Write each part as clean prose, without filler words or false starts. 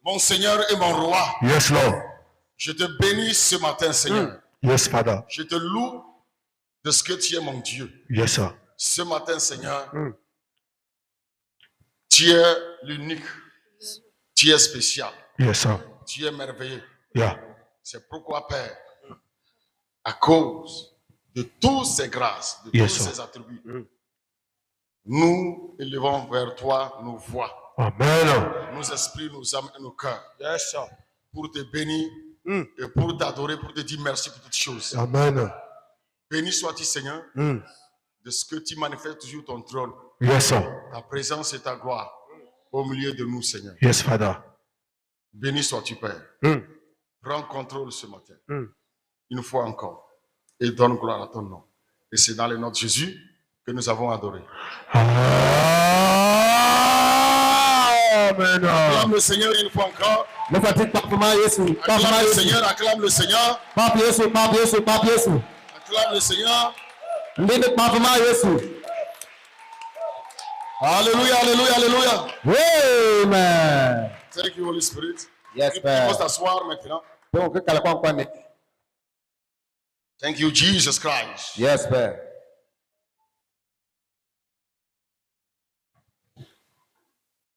Mon Seigneur et mon Roi. Yes, Lord. Je te bénis ce matin, Seigneur. Yes, Father. Je te loue de ce que tu es mon Dieu. Yes, sir. Ce matin, Seigneur, tu es l'unique. Tu es spécial. Yes, sir. Tu es merveilleux. Yeah. C'est pourquoi, Père, à cause de toutes ces grâces, de Yes, tous sir. ces attributs, nous élevons vers toi nos voix, Amen. nos esprits, nos âmes et nos cœurs, Yes, sir. pour te bénir et pour t'adorer, pour te dire merci pour toutes choses. Amen. Béni sois-tu, Seigneur, de ce que tu manifestes toujours ton trône, Yes, sir. ta présence et ta gloire au milieu de nous, Seigneur. Yes, Father. Béni sois-tu, Père. Prends contrôle ce matin, une fois encore, et donne gloire à ton nom. Et c'est dans le nom de Jésus que nous avons adoré. Amen. Acclame le Seigneur une fois encore. Acclame le Seigneur, acclame le Seigneur. Acclame le Seigneur. Alléluia, alléluia, alléluia. Amen. Thank you, Holy Spirit. Yes, Tu Père. peux t'asseoir maintenant. Thank you, Jesus Christ. Yes, Père.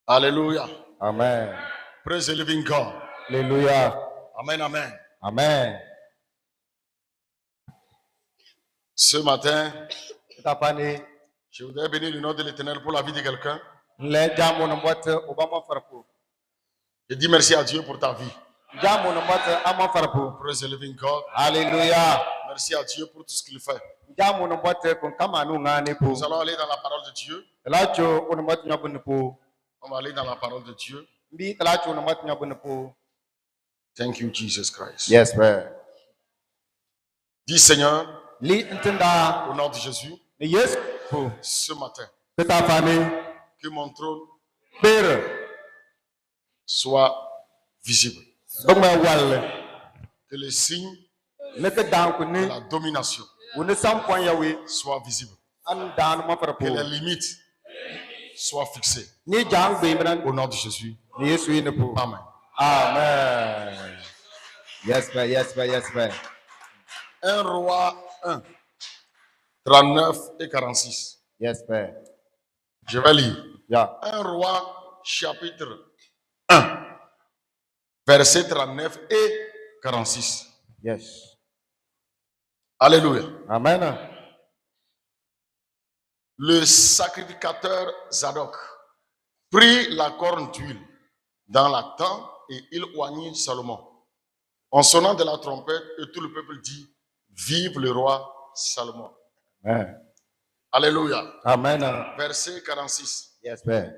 Alléluia. Amen. Praise the living God. Alléluia. Amen, amen. Amen. Ce matin, je voudrais bénir le nom de l'Éternel pour la vie de quelqu'un. Je dis merci à Dieu pour ta vie. Praise the living God. Alléluia. Merci à Dieu pour tout ce qu'il fait. Nous allons aller dans la parole de Dieu. On va aller dans la parole de Dieu. Thank you, Jesus Christ. Yes, Père. Dis Seigneur, Li ntenda au nom de Jésus, yes ce matin, que mon trône soit visible. Que les signes de la domination soient visibles. Que les limites soient fixées. Au nom de Jésus. Amen. Amen. Yes, Père, yes, Père, yes, Père. 1 Roi 1, 39 et 46. Yes, Père. Je vais lire. Yeah. 1 Roi chapitre 1, versets 39 et 46. Yes. Alléluia. Amen. Le sacrificateur Zadok prit la corne d'huile dans la tente et il oignit Salomon. En sonnant de la trompette, et tout le peuple dit, vive le roi Salomon. Amen. Alléluia. Amen. Verset 46. Yes, Père.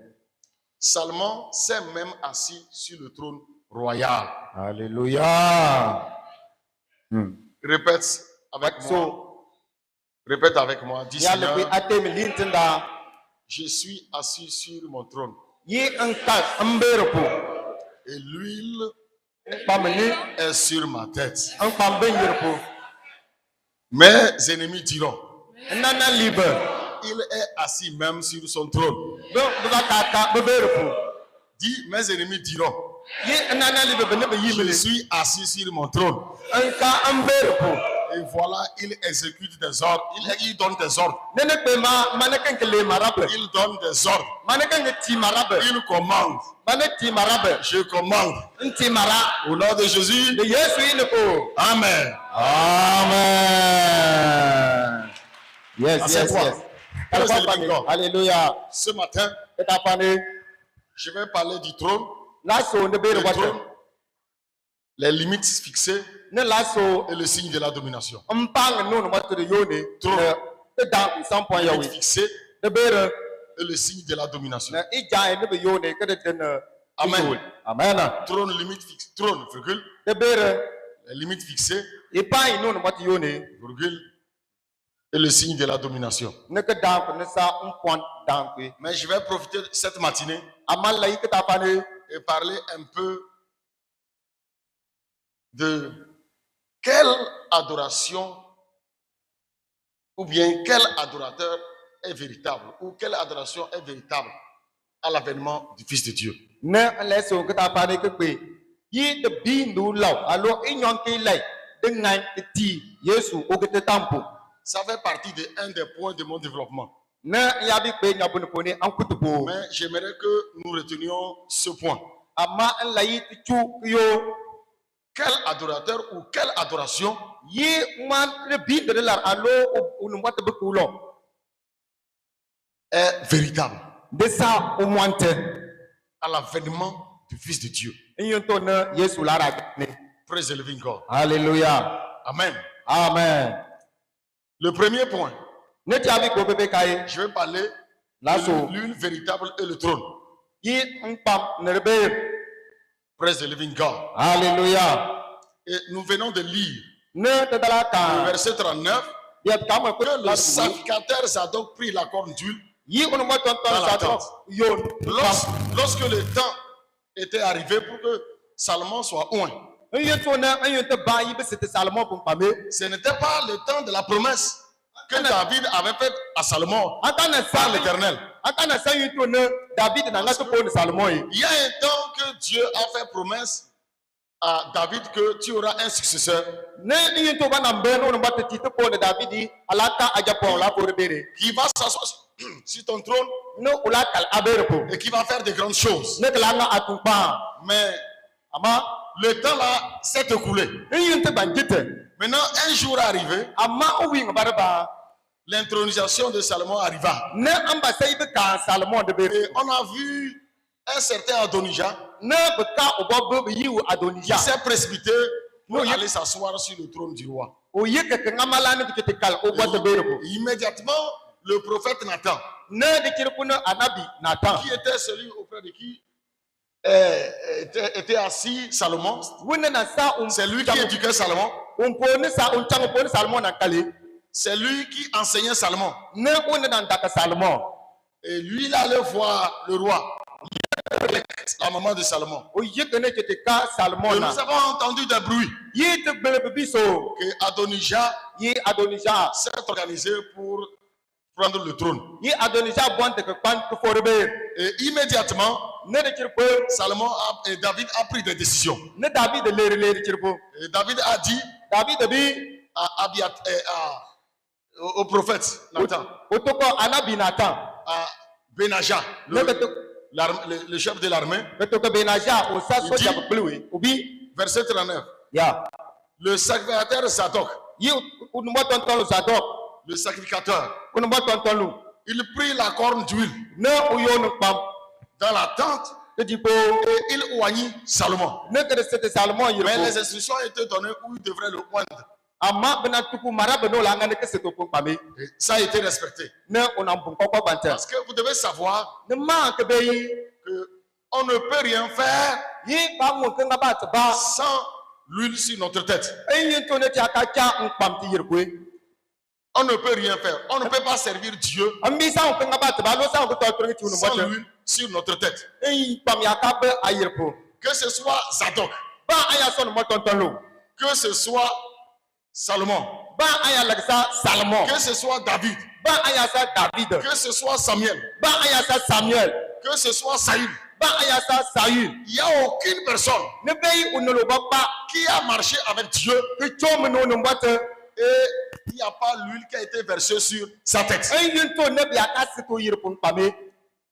Salomon s'est même assis sur le trône royal. Alléluia. Répète avec moi. Répète avec moi. Dis Seigneur, je suis assis sur mon trône. Et l'huile est sur ma tête. Mes ennemis diront, il est assis même sur son trône. Dis, mes ennemis diront, je suis assis sur mon trône. Et voilà, il exécute des ordres. Il donne des ordres. Il donne des ordres. Il commande. Je commande. Au nom de Jésus. Amen. Amen. Yes, yes, yes. Alléluia. Ce matin, je vais parler du trône. Le trône, les limites fixées et le signe de la domination. Trône, limite fixée et le signe de la domination. Amen. Amen. Trône, limite fixée. Trône, virgule. Les limites fixées, virgule. Et le signe de la domination. Mais je vais profiter de cette matinée et parler un peu de quelle adoration ou bien quel adorateur est véritable ou quelle adoration est véritable à l'avènement du Fils de Dieu. ne le so ke ta pa ne ke pe yi de bi nu law alo inyon ke lai de ngai ke ti Yesu o ke te tampo Ça fait partie de un des points de mon développement. ne ya bi pe nya bu ne poni an kutubo Mais j'aimerais que nous retenions ce point. amma an la yi ti chu yo Quel adorateur ou quelle adoration yi man le bi de la alo o nu wat be kulo est véritable de ça au mointe à l'avènement du Fils de Dieu? inyon to ne Yesu la ra ne Praise the living God. hallelujah Amen. amen Le premier point, ne ti abi ko pepe kai je vais parler la de so l'huile véritable et le trône. yi pam ne rebe Praise the living God. hallelujah Et nous venons de lire ne te dala au ka verset 39 ya kama ko que la le sacrificateur Zadok prit la corne d'huile. yi on mo ton Dans la sa to tente. yo Lorsque le temps était arrivé pour que Salomon soit oint, inyon to na inyon te ba yi be c'était Salomon pour pame ce n'était pas le temps de la promesse que David avait faite à Salomon atana par sa l'Éternel. atana sa yi to ne David na ngato ko ne Salomon yi Il y a un temps que Dieu a fait promesse à David que tu auras un successeur ne inyon to ba na mbe no ba te ti to ko ne David yi alaka ajapo la ko rebere qui va s'asseoir sur ton trône no ula kal abere ko et qui va faire de grandes choses. ne kala nga atumpa Mais ama le temps là s'est écoulé. inyon te banjite Maintenant, un jour arrivé, ama o wi ngbarba l'intronisation de Salomon arriva. ne amba sai be ka Salomon de Et be on a vu un certain Adonijah ne be ka obo be yi qui Adonija s'est précipité pour Non, il y a- aller s'asseoir sur le trône du roi. o yi ke ngamala ne te kal o bo te be ko Et immédiatement, le prophète Nathan, ne de kirkuno anabi Nathan qui était celui auprès de qui était assis Salomon, wona na sa c'est lui qui éduquait Salomon, pone sa chang pone Salomon na kale c'est lui qui enseignait Salomon. ne wona na ndaka Salomon Et lui, il allait voir le roi, la maman de Salomon. o yi ke ne te ka Salomon Et na nous avons entendu des bruits yi te bele biso que Adonijah yi Adonija s'est organisé pour prendre le trône. yi Adonija bonte ke pan ko forbe Et immédiatement, ne de kirpo et David a pris des décisions. ne David de lere kirpo Et David a dit David bi au prophète Nathan, o to ko anabi Nathan à Benaja, ne be to le chef de l'armée, be to ko benaja o sa Il so dit- ja blue obi verset 39. ya Le sacrificateur Zadok, yi unu mo ton ton Zadok le sacrificateur, unu mo ton ton lu il prit la corne d'huile ne o yo no pam dans la tente te di po et il oignit Salomon. ne que c'était Salomon Mais yirpo les instructions étaient données où il devrait le oindre. amma bena tuku mara beno la ngane que c'est to pam Et ça a été respecté. ne on en bon ko bante Parce que vous devez savoir ne man ke be yi qu'on ne peut rien faire yi ba mo ke ngaba ta ba sans l'huile sur notre tête. yin to ne ti aka cha on pam ti yirpo On ne peut rien faire. On ne peut pas servir Dieu ambi sa on ke ngaba ta ba lo sa on ko to to ti unu sans mo l'huile sur notre tête. yin pam ya ka be ayirpo Que ce soit Zadok, ba aya so no mo ton ton lu que ce soit Salomon, ba aya lagsa Salomon que ce soit David, ba aya sa David que ce soit Samuel, ba aya sa Samuel que ce soit Saül. ba aya sa Saül Il n'y a aucune personne ne be yi unu lo ba qui a marché avec Dieu ke cho me no no bote et il n'y a pas l'huile qui a été versée sur sa tête. yin to ne bi aka se to yirpo pame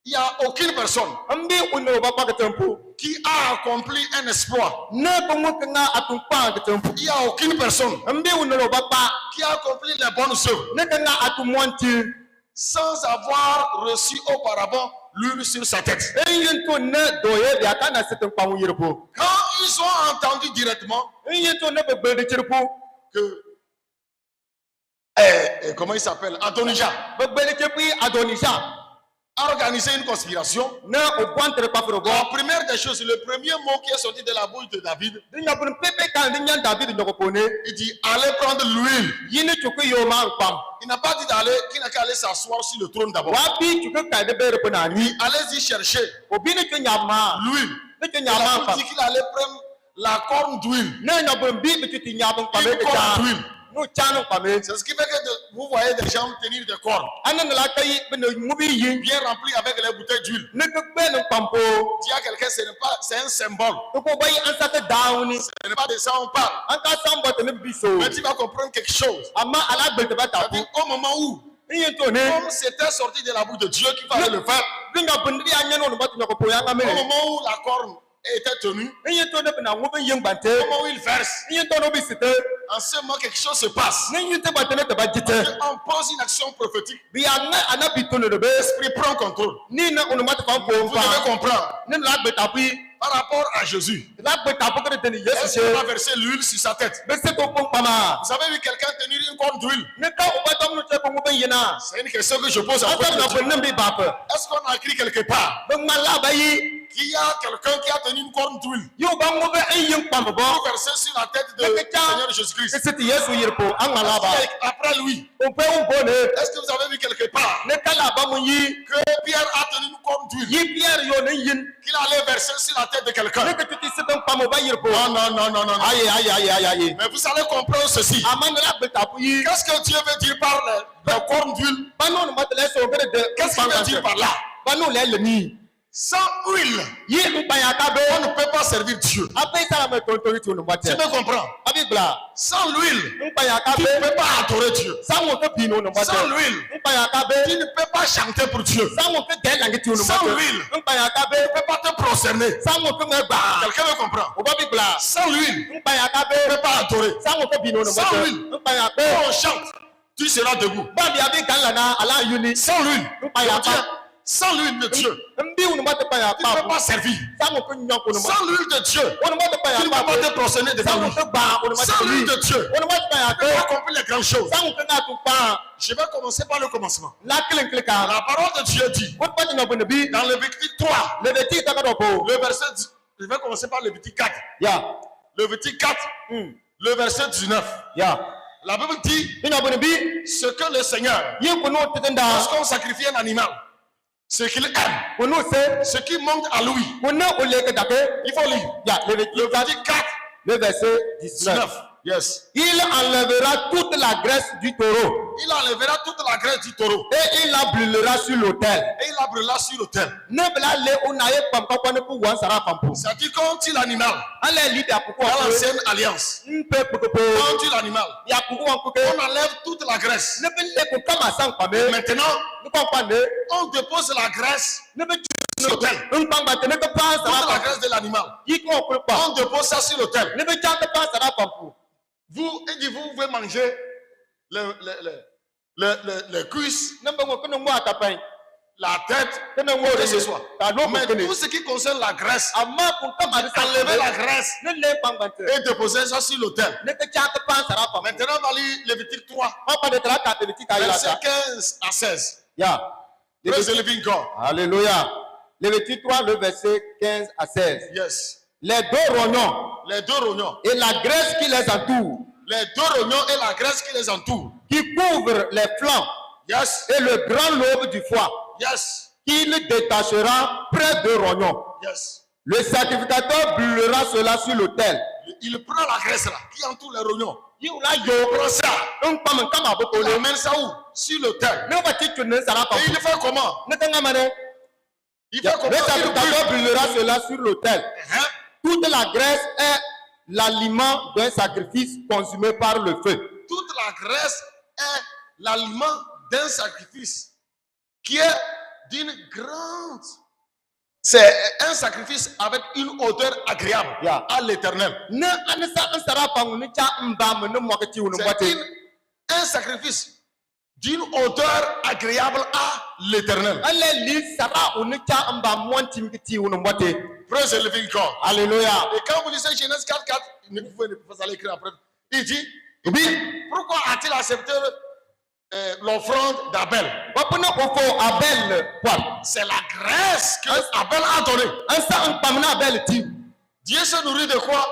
Il n'y a aucune personne ambi unu lo ba ke tempo qui a accompli un exploit. ne ko mo ke nga atun pa ke tempo Il n'y a aucune personne ambi unu lo ba qui a accompli les bonnes œuvres ne ke nga atun monti sans avoir reçu auparavant l'huile sur sa tête. yin to ne do ye bi aka na se to pa yirpo Quand ils ont entendu directement yin to ne be be de yirpo que, comment il s'appelle, Adonijah, be be de yirpo Adonija a organisé une conspiration. ne o bontre pa fro go La première des choses, le premier mot qui est sorti de la bouche de David, dinya bun pepe kan dinya David no ko pone il dit allez prendre l'huile. yini chuku yo man pam Il n'a pas dit d'aller, qu'il n'a qu'à aller s'asseoir sur le trône d'abord. wa bi chuku ka de be re na ni Allez-y chercher obi ne chunya ma l'huile. ne Il chunya a ma pam dit qu'il allait prendre la corne d'huile. ne na bun bi bi chuti nya bun pam Une be corne ta d'huile. no chanu pame C'est ce qui fait que vous voyez des gens tenir des cornes anan la kai ben mubi yin bien remplis avec les bouteilles d'huile. ne ke ben pampo Dis à quelqu'un, c'est un symbole. ko bay an sata dawni Ce n'est pas de ça on parle. an ka sambo te ne biso Mais tu vas comprendre quelque chose. amma ala bel te bata C'est-à-dire, au moment où, yin to ne comme c'était sorti de la bouche de Dieu qu'il fallait le faire, binga bundri anyano no batu ko po yanga au mele moment où la corne était tenue, yin to ne bina ngobe yin bante au moment où il verse, yin to no bisite en ce moment quelque chose se passe. ne yin te bate ne te bajite On pose une action prophétique. bi ana bito ne be L'esprit prend contrôle. ni na ono mata fa Vous po devez fa comprendre. ne la beta pi Par rapport à Jésus, la beta po ke de est-ce yesu qu'il va verser l'huile sur sa tête? be se to pon pama Vous avez vu quelqu'un tenir une corne d'huile? ne ka o batam no te ko ngobe yina C'est une question que je pose à ata na vous. ko ne bi ba pa Est-ce qu'on a écrit quelque part be mala bayi qu'il y a quelqu'un qui a tenu une corne d'huile yo ba ngobe yin pam bo pour verser sur la tête de Seigneur Jésus-Christ? se ti yesu yirpo an mala ba Après lui, o pe un bone est-ce que vous avez vu quelque part ne kala ba mu yi que Pierre a tenu une corne d'huile yi pierre yo ne yin qu'il allait verser sur la tête de quelqu'un? ne que tu ti se ton pam ba yirpo Non. aye Mais vous allez comprendre ceci. amana la beta pu yi Qu'est-ce que Dieu veut dire par la corne d'huile? ba no ma tele so gere de Qu'est-ce qu'il veut dire par là? ba no le ni Sans huile, yi mpa ya ka be on ne peut pas servir Dieu. ape sa me ton tori tu no mate Tu me comprends? abi bla Sans l'huile, mpa ya ka tu be ne peux pas adorer Dieu. sa mo to pi no mate Sans l'huile, mpa ya ka be tu ne peux pas chanter pour Dieu. sa mo te de la ngi tu no Sans mate l'huile. mpa ya ka be Tu ne peux pas te prosterner. sa mo to me gba Quelqu'un me comprend? o ba bi bla Sans l'huile, mpa ya ka be tu ne peux pas adorer. sa mo to pi no Sans mate l'huile. mpa ya be Quand on chante, tu seras debout. ba bi abi kan la na ala yuni Sans l'huile, mpa ya Dieu, ka sans l'huile de Dieu, mbi unu mate pa ya tu ne peux pa pas servir. sa mo to nyon ko no mate Sans l'huile de Dieu, unu mate pa tu ya ne pa peux pas te prosterner sa devant mo lui. to gba unu mate Sans ni l'huile de Dieu, unu mate pa ya tu vas ka accomplir les grandes choses. sa mo to na tu pa Je vais commencer par le commencement. la klen klen ka La parole de Dieu dit, ko pa no bone bi dans Lévitique 3, le beti ta ka do ko le verset, je vais commencer par Lévitique 4. ya Lévitique 4, le verset 19. ya La Bible dit, ina bone bi ce que le Seigneur, yi ko no tenda lorsqu'on sacrifie un animal, ce qu'il aime, ko no se ce qui monte à lui, ko no o le ke da ke il faut lire. ya le beti Lévitique 4, le verset 19 19. Yes. il enlèvera toute la graisse du taureau Il enlèvera toute la graisse du taureau et il la brûlera sur l'autel et il la brûlera sur l'autel. ne bla le una ye pam ko ne pu wan sara pam pu C'est-à-dire qu'on tue l'animal ale leader pour dans quoi l'ancienne alliance. mpe pokopo Quand on tue l'animal, ya ku wan ko ke on enlève toute la graisse. ne be le ko kama san pame Maintenant, ne ko pa ne on dépose la graisse ne be sur l'autel. un ba te ne ko pa Toute la sara graisse de l'animal. yi ko ko pa On dépose ça sur l'autel. ne be cha ko pa sara pam pu Vous, il dit, vous pouvez manger les cuisses, ne be ko no mo atapan la tête, te ne wo que ce soit. ta no Mais ko ne tout ce qui concerne la graisse, amma ko kama de enlever la graisse ne le pam ba te et déposer ça sur l'autel. ne ke cha ko pa sara pam Maintenant, on va lire Lévitique 3, on pa de tra ka te ti ka ila verset ta 15 à 16. ya Praise the living God. Alléluia. Lévitique 3, le verset 15 à 16. Yes. Les deux rognons Les deux rognons. et la graisse qui les entoure, Les deux rognons et la graisse qui les entoure. qui couvrent les flancs Yes. et le grand lobe du foie, Yes. qu'il détachera près de rognons. Yes. Le sacrificateur brûlera cela sur l'autel. Il prend la graisse là, qui entoure les rognons. Il la Il yo, prend ça. un pam kama boko Il le. amène ça où? Sur l'autel. Ne va ti tune sara pa. Et il fait comment? Ne tanga mane. Il fait comment? Le Il brûle. sacrificateur brûlera cela sur l'autel. Hein? Toute la graisse est l'aliment d'un sacrifice consumé par le feu. Toute la graisse est l'aliment d'un sacrifice qui est d'une grande. C'est un sacrifice avec une odeur agréable Yeah. à l'éternel. Ne anisa ansara pa nguni cha mbam ne mo ke ti wonu C'est bote. un sacrifice d'une odeur agréable à l'éternel. Ale li sara onu cha mbam mon tim ke ti wonu bote. Praise the living God. Alléluia. Et quand vous lisez Genèse 4:4, ne pouvez pas aller écrire après. Il dit, Oui. pourquoi a-t-il accepté l'offrande d'Abel? Wapuna ofo Abel quoi. C'est la graisse que Abel a donnée. Ansa mpamna Abel ti. Dieu se nourrit de quoi?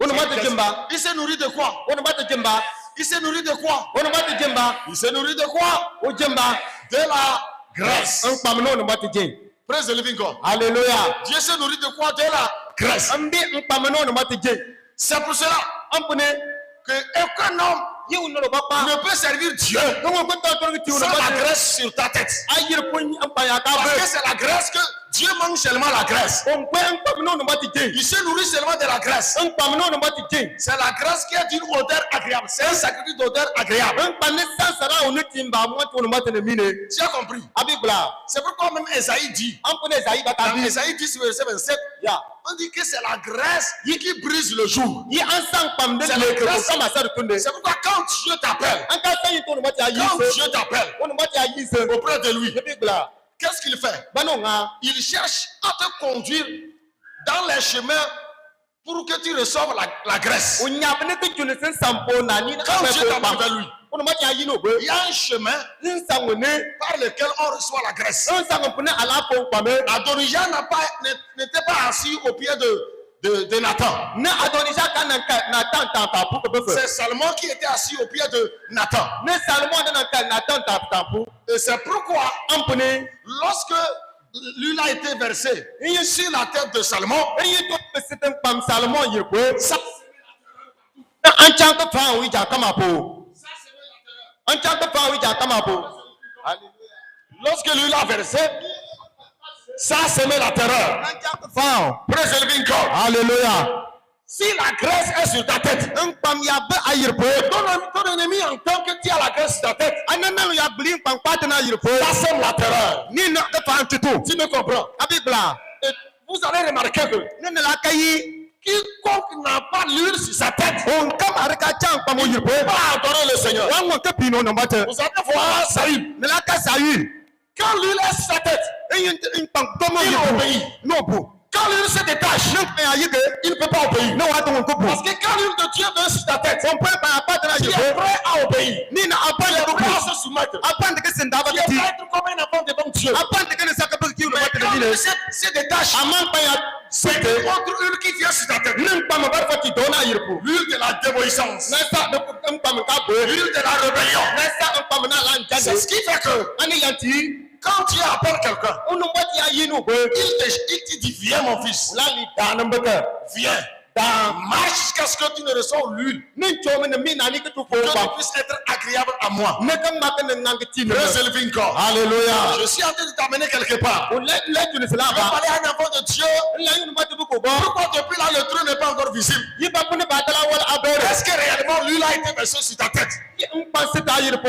Onu bote jemba. Il se nourrit de quoi? Onu bote jemba. Il se nourrit de quoi? Onu bote jemba. Il se nourrit de quoi? O jemba. De la graisse. Mpamna onu bote jen. Praise the living God. Alléluia. Dieu se nourrit de quoi? De la graisse. Ambi mpamna onu bote jen. C'est pour cela Ampune que aucun homme Yi uno ba Tu pa. ne peux servir Dieu Dongo ko to to ti uno sans la ba. graisse sur ta tête. Ayir kun ampa ya ka Parce que be. c'est la graisse que Dieu mange seulement la graisse. On pe ampa no no ba ti je. Il se nourrit seulement de la graisse. Ampa no no ba ti je. C'est la graisse qui a une odeur agréable. C'est un sacrifice d'odeur agréable. Ampa ne sansara onu timba mo to no ba te ne mine. Tu as compris? Abibla. C'est pourquoi même Esaïe dit, Ampa ne zayi ba ka dans bi. Esaïe 10, verset 27, Ya. on dit que c'est la graisse qui brise le jour. Yi ansang pam de C'est le la ko grâce. sama sa tunde. C'est pourquoi quand Dieu t'appelle, An ka sayi to no ba ti ayi quand se. Dieu t'appelle On ba ti ayi se. auprès de lui, Abibla. qu'est-ce qu'il fait? Bano nga. Il cherche à te conduire dans les chemins pour que tu reçoives la graisse. O nyab ne ke jule sen sampo na ni na Quand ka Dieu be t'appelle pa. vers lui, On ba ti ayi no be. il y a un chemin Nsang ne. par lequel on reçoit la graisse. Nsang pune ala po pa me. Adonijah n'était pas assis au pied de Nathan. Ne Adonija ka na tan pa pour que be fe. C'est Salomon qui était assis au pied de Nathan. Ne Salomon na tan pour. Et c'est pourquoi, Ampune. lorsque l'huile a été versée sur la tête de Salomon, Yi to be sitem pam Salomon yir ko. ça, Na an chang ko fa wi ja kama po. An chang ko fa wi ja kama po. lorsque l'huile a versé, ça a semé la terreur. An chang ko fa. Praise the living God. Hallelujah. Si la graisse est sur ta tête, En pam ya be ayir po. ton ennemi entend que tu as la graisse sur ta tête, Anana ya blin pam pat na yir po. ça sème la terreur. Ni na ko fa tutu. Tu me comprends? Abibla. Et vous allez remarquer que Ne la kayi. quiconque n'a pas l'huile sur sa tête, On kam arika chang pam yir po. ne peut pas adorer le Seigneur. Wan mo ke pino no bate. Vous allez voir Saül. Ne la ka sayi. Quand l'huile est sur sa tête, En pam tomo il yir po. obéit. No po. Quand l'huile se détache, Ne pe ayi ke. il ne peut pas obéir. No wa to ko po. Parce que quand l'huile de Dieu vient sur ta tête, On peut pas pat na tu yir es po. prêt à obéir. Ni na Tu apan es ko prêt po. à se soumettre. Apan de ke senda ba Tu es ti. prêt à être comme un enfant devant Dieu. Apan de ke ne saka be ki no Mais bate quand ni l'huile le. se détache, Aman pa ya c'est sete. une autre huile qui vient sur ta tête. Nin pam ba fa ti do na yir po. L'huile de la désobéissance. Na sa de ko pam ka bo. L'huile de la rébellion. Na sa pam na la C'est njande. ce qui fait que Ani yanti. quand Dieu appelle quelqu'un, Unu ba ti ayi no be. il te dit, viens mon fils, La li da na mbeke. viens. Marche jusqu'à ce que tu ne reçoives l'huile. Nin cho me ne mi na ni ke tu Que fo tu ba. puisses être agréable à moi. Ne kam ma ke ne ngang ti ne. Praise the living God. Hallelujah. Je suis en train de t'amener quelque part. O le tu ne sala Je vais ba. parler à un enfant de Dieu. La yu ba ti bu ko bo. Pourquoi depuis là le trou n'est pas encore visible? Yi ba pune ba ta la wala adore. Est-ce que réellement l'huile a été versée sur ta tête? Un pa se ta yir po.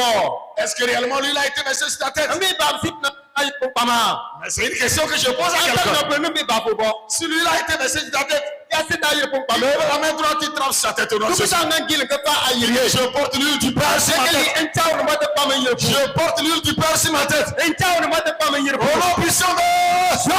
Est-ce que réellement l'huile a été versée sur ta tête? Ami ba sit na ay po pama. Mais c'est une question que je pose à Ata quelqu'un. na pe mi ba fo bo. Si l'huile a été versée sur ta tête, Ya se ta yir po il pama. peut la main droite, il trappe sur sa tête au nom de Tu Jésus. sa ngang gil ke fa ayir ye. Je porte l'huile du Père sur ma Sekali tête. en chaw no mata pama yir po. Je porte l'huile du Père sur ma tête. En chaw no mata pama yir po. Au nom puissant de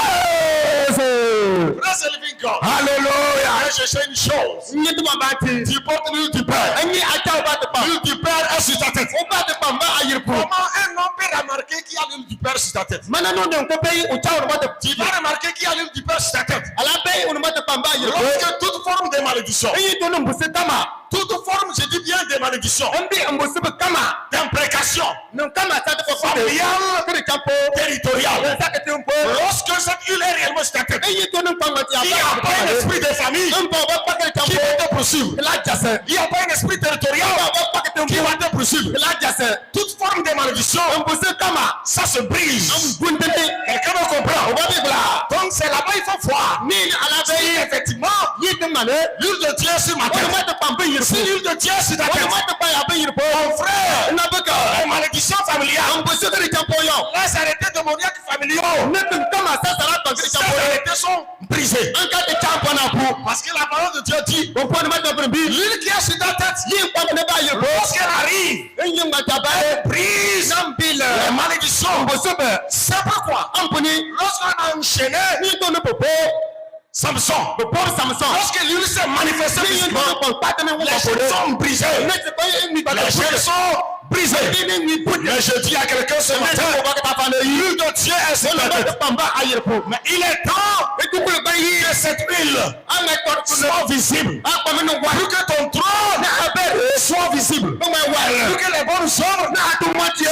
Jesus. Praise the living God. Hallelujah. Mais je sais une chose. Ni tu ma ba ti. Tu portes l'huile du Père. Ani a chaw ba ta pam. L'huile du Père est sur ta tête. O ba ta pam ba ayir po. Comment un homme peut remarquer qu'il y a l'huile du Père sur ta tête? Mana no den ko pe o chaw no mata. Tu vas remarquer qu'il y a l'huile du Père sur ta tête. Ala pe o no mata pam ba ayir po. Lorsque toute forme de malédiction, Ayi to no mbuse tama. toute forme, je dis bien de malédiction, Ambi mbuse be kama. d'imprécation Non kama sa ta ko fa. familiale, Kiri champo. territoriale, Sa ka te un po. lorsque cette huile est réellement sur ta tête, Ayi to no pam ti il n'y a pas un esprit de famille Un po ba pa kiri qui champo. va te poursuivre. La jase. Il n'y a pas un esprit territorial Ba pa kiri un qui po. va te poursuivre. La jase. Toute forme de malédiction, Mbuse kama. ça se brise. Bundene. Quelqu'un me comprend? O ba bi bla. Donc c'est là-bas il faut voir. Ni ala Si be. effectivement, Yi te mane. l'huile de Dieu est sur ma O no tête, mata pam be yir si po. l'huile de Dieu est sur ta O no tête, mata pa ya be yir po. mon frère, Na be ka. les malédictions familiales, Mbuse kiri champo yo. les arrêtés démoniaques familiaux, Ne te kama sa sara pa kiri ces champo yo. arrêtés sont brisés. An ka te champo na po. Parce que la parole de Dieu dit, Ko po no mata pam bi. l'huile qui est sur ta tête, Yi pam ne ba yir po. lorsqu'elle arrive, Enyi ngata ba. brise Nambile. les malédictions. Mbuse be. C'est pourquoi, Ampuni. lorsqu'on a enchaîné Ni to no popo. Samson, Be por Samson. lorsque l'huile s'est manifestée Ni to physiquement, no pon pata ne wo les ko chaînes po. sont brisées. Ne te pa ni ba Les chaînes sont brisées. Ni ni put. Mais je dis à quelqu'un ce Ne te matin, ko ba ka fa le yi. l'huile de Dieu est sur ta Ba tête. pamba ayir po. Mais il est temps E Que cette huile soit visible. Pour que ton trône soit visible. Pour que les bonnes œuvres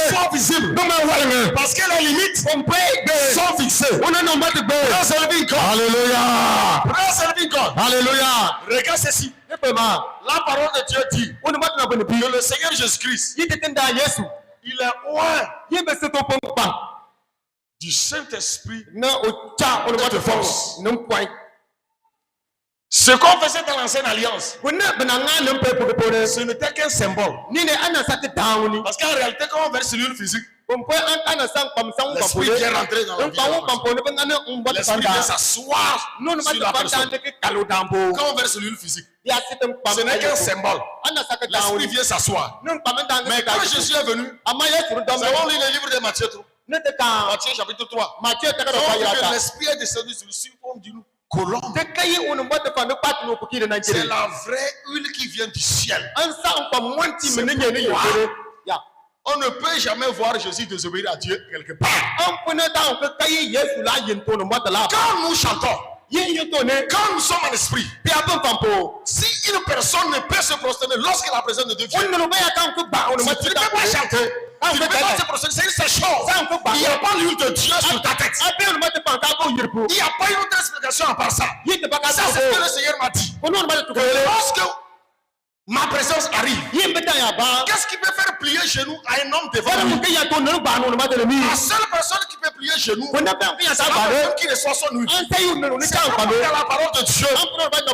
soient visibles. Parce que les limites sont fixées. Praise the living God. Alléluia. Praise the living God. Alléluia. Regarde ceci. La parole de Dieu dit que le Seigneur Jésus-Christ, il est loin du Saint-Esprit de force. Ce qu'on faisait dans l'ancienne alliance, ce n'était qu'un symbole. Parce qu'en réalité, quand on verse l'huile physique, l'esprit vient rentrer dans la vie. L'esprit vient s'asseoir sur la personne. Quand on verse l'huile physique, ce n'est qu'un symbole. L'esprit vient s'asseoir. Mais quand Jésus est venu, nous avons lu le livre de Matthieu 3. Matthieu chapitre 3. L'esprit est descendu sur le surpomme d'une colombe. C'est la vraie huile qui vient du ciel. On ne peut jamais voir Jésus désobéir à Dieu quelque part. Quand nous chantons, quand nous sommes en esprit, si une personne ne peut se prosterner lorsque la présence de Dieu vient, si tu ne peux pas chanter, tu ne peux pas se prosterner, c'est une seule chose. Il n'y a pas l'huile de Dieu sur ta tête. Il n'y a pas une autre explication à part ça. Ça, c'est ce que le Seigneur m'a dit. Lorsque ma présence arrive, qu'est-ce qui peut faire plier genou à un homme devant lui? La seule personne qui peut plier genou, c'est la personne qui reçoit son huile. C'est comme dans la parole de Dieu.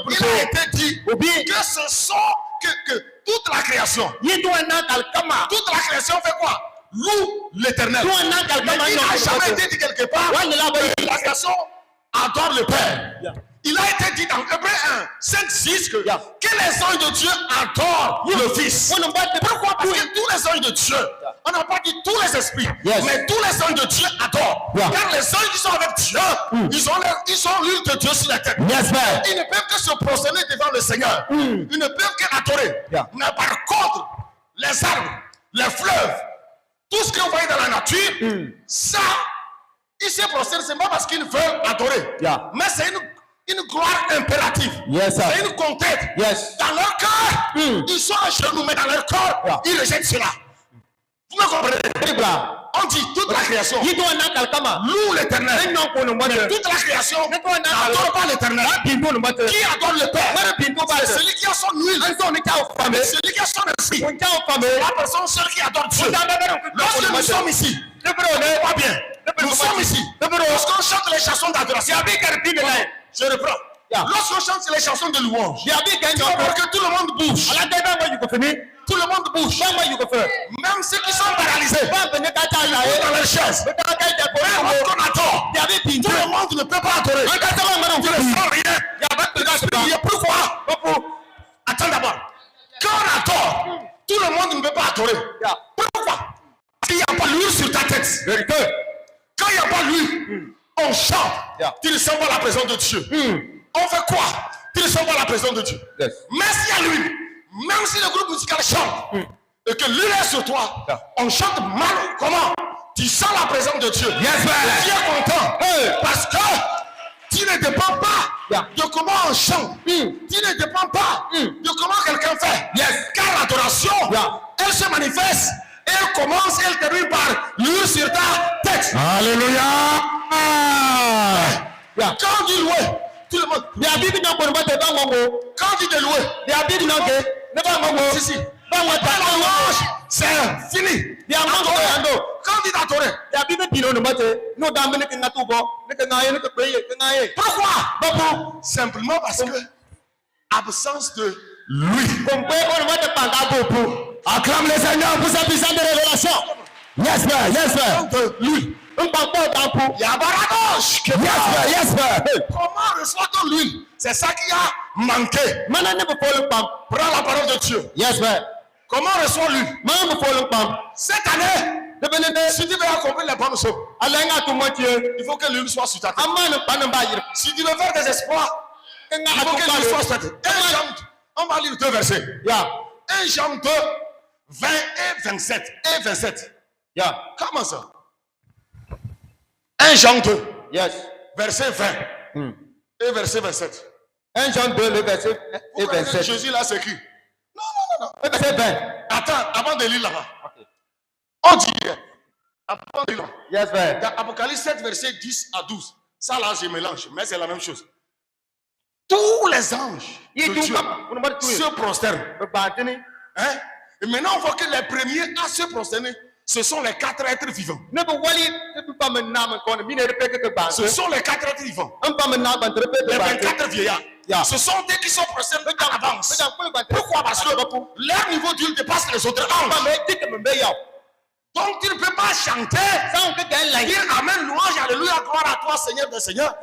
Il a été dit que ce sont que toute la création. Toute la création fait quoi? Loue l'Éternel. Mais il n'a jamais été dit quelque part que la création adore le Père. Il a été dit dans Hébreux 1, 5, 6 que les anges de Dieu adorent le Fils. Pourquoi? Parce que tous les anges de Dieu, on n'a pas dit tous les esprits, mais tous les anges de Dieu adorent. Car les anges qui sont avec Dieu, ils ont l'huile de Dieu sur la tête. Ils ne peuvent que se prosterner devant le Seigneur. Ils ne peuvent qu'adorer. Mais par contre, les arbres, les fleuves, tout ce que vous voyez dans la nature, ça, ils se prosternent, c'est pas parce qu'ils veulent adorer, mais c'est une gloire impérative. C'est une conquête. Dans leur cœur, ils sont à genoux, mais dans leur cœur, ils rejettent cela. Vous me comprenez? On dit toute la création loue l'Éternel. Mais toute la création n'adore pas l'Éternel. Qui adore le Père? C'est celui qui a son huile. Celui qui a son esprit. La personne seule qui adore Dieu. Lorsque nous sommes ici, pas bien. Nous sommes ici. Lorsqu'on chante les chansons d'adoration, je reprends. Lorsqu'on chante les chansons de louange, tu vas voir que tout le monde bouge. Tout le monde bouge. Même ceux qui sont paralysés dans leur chaise. Même lorsqu'on adore, tout le monde ne peut pas adorer. Tu ne sens rien. Pourquoi? Attends d'abord. Quand on adore, tout le monde ne peut pas adorer. Pourquoi? Parce qu'il n'y a pas l'huile sur ta tête. Quand il n'y a pas l'huile, on chante. Tu ne sens pas la présence de Dieu. On fait quoi? Tu ne sens pas la présence de Dieu. Mais s'il y a l'huile, même si le groupe musical chante et que l'huile est sur toi, on chante mal. Comment? Tu sens la présence de Dieu. Tu es content parce que tu ne dépends pas de comment on chante. Tu ne dépends pas de comment quelqu'un fait. Car l'adoration, elle se manifeste. Elle commence, elle termine par l'huile sur ta tête. Alléluia. Quand on dit louer, tout le monde. Quand on dit de louer, si. La louange, c'est fini. Quand on dit d'adorer, pourquoi? Simplement parce que absence de l'huile. Acclame les Seigneurs pour sa puissance de révélation. Yes, sir. Yes, sir. De l'huile. Comment reçoit-on l'huile? C'est ça qui a manqué. Prends la parole de Dieu. Comment reçoit l'huile? Cette année, si tu veux accomplir les bonnes choses, il faut que l'huile soit sur ta tête. Si tu veux faire des espoirs, il faut que l'huile soit sur ta tête. On va lire 2 versets. 1 Jean 2, 20 et 27. Comment ça? 1 Jean 2, verset 20. et verset 27. 1 Jean 2, le verset et Vous connaissez 27. Jésus là s'écrit. Le verset 20. Attends, avant de lire là-bas. Okay. On dit, avant de lire là, Yes, man. dans Apocalypse 7, verset 10 à 12. Ça là, je mélange, mais c'est la même chose. Tous les anges de Dieu se prosternent. Hein? Et maintenant, on voit que les premiers à se prosterner, ce sont les 4 êtres vivants. Ce sont les 4 êtres vivants. Les 24 vieillards. Yeah. Ce sont eux qui sont prosternés à l'avance. Pourquoi? Parce que leur niveau d'huile dépasse les autres anges. Donc tu ne peux pas chanter, dire Amen, louange, alléluia, gloire à toi, Seigneur des Seigneurs,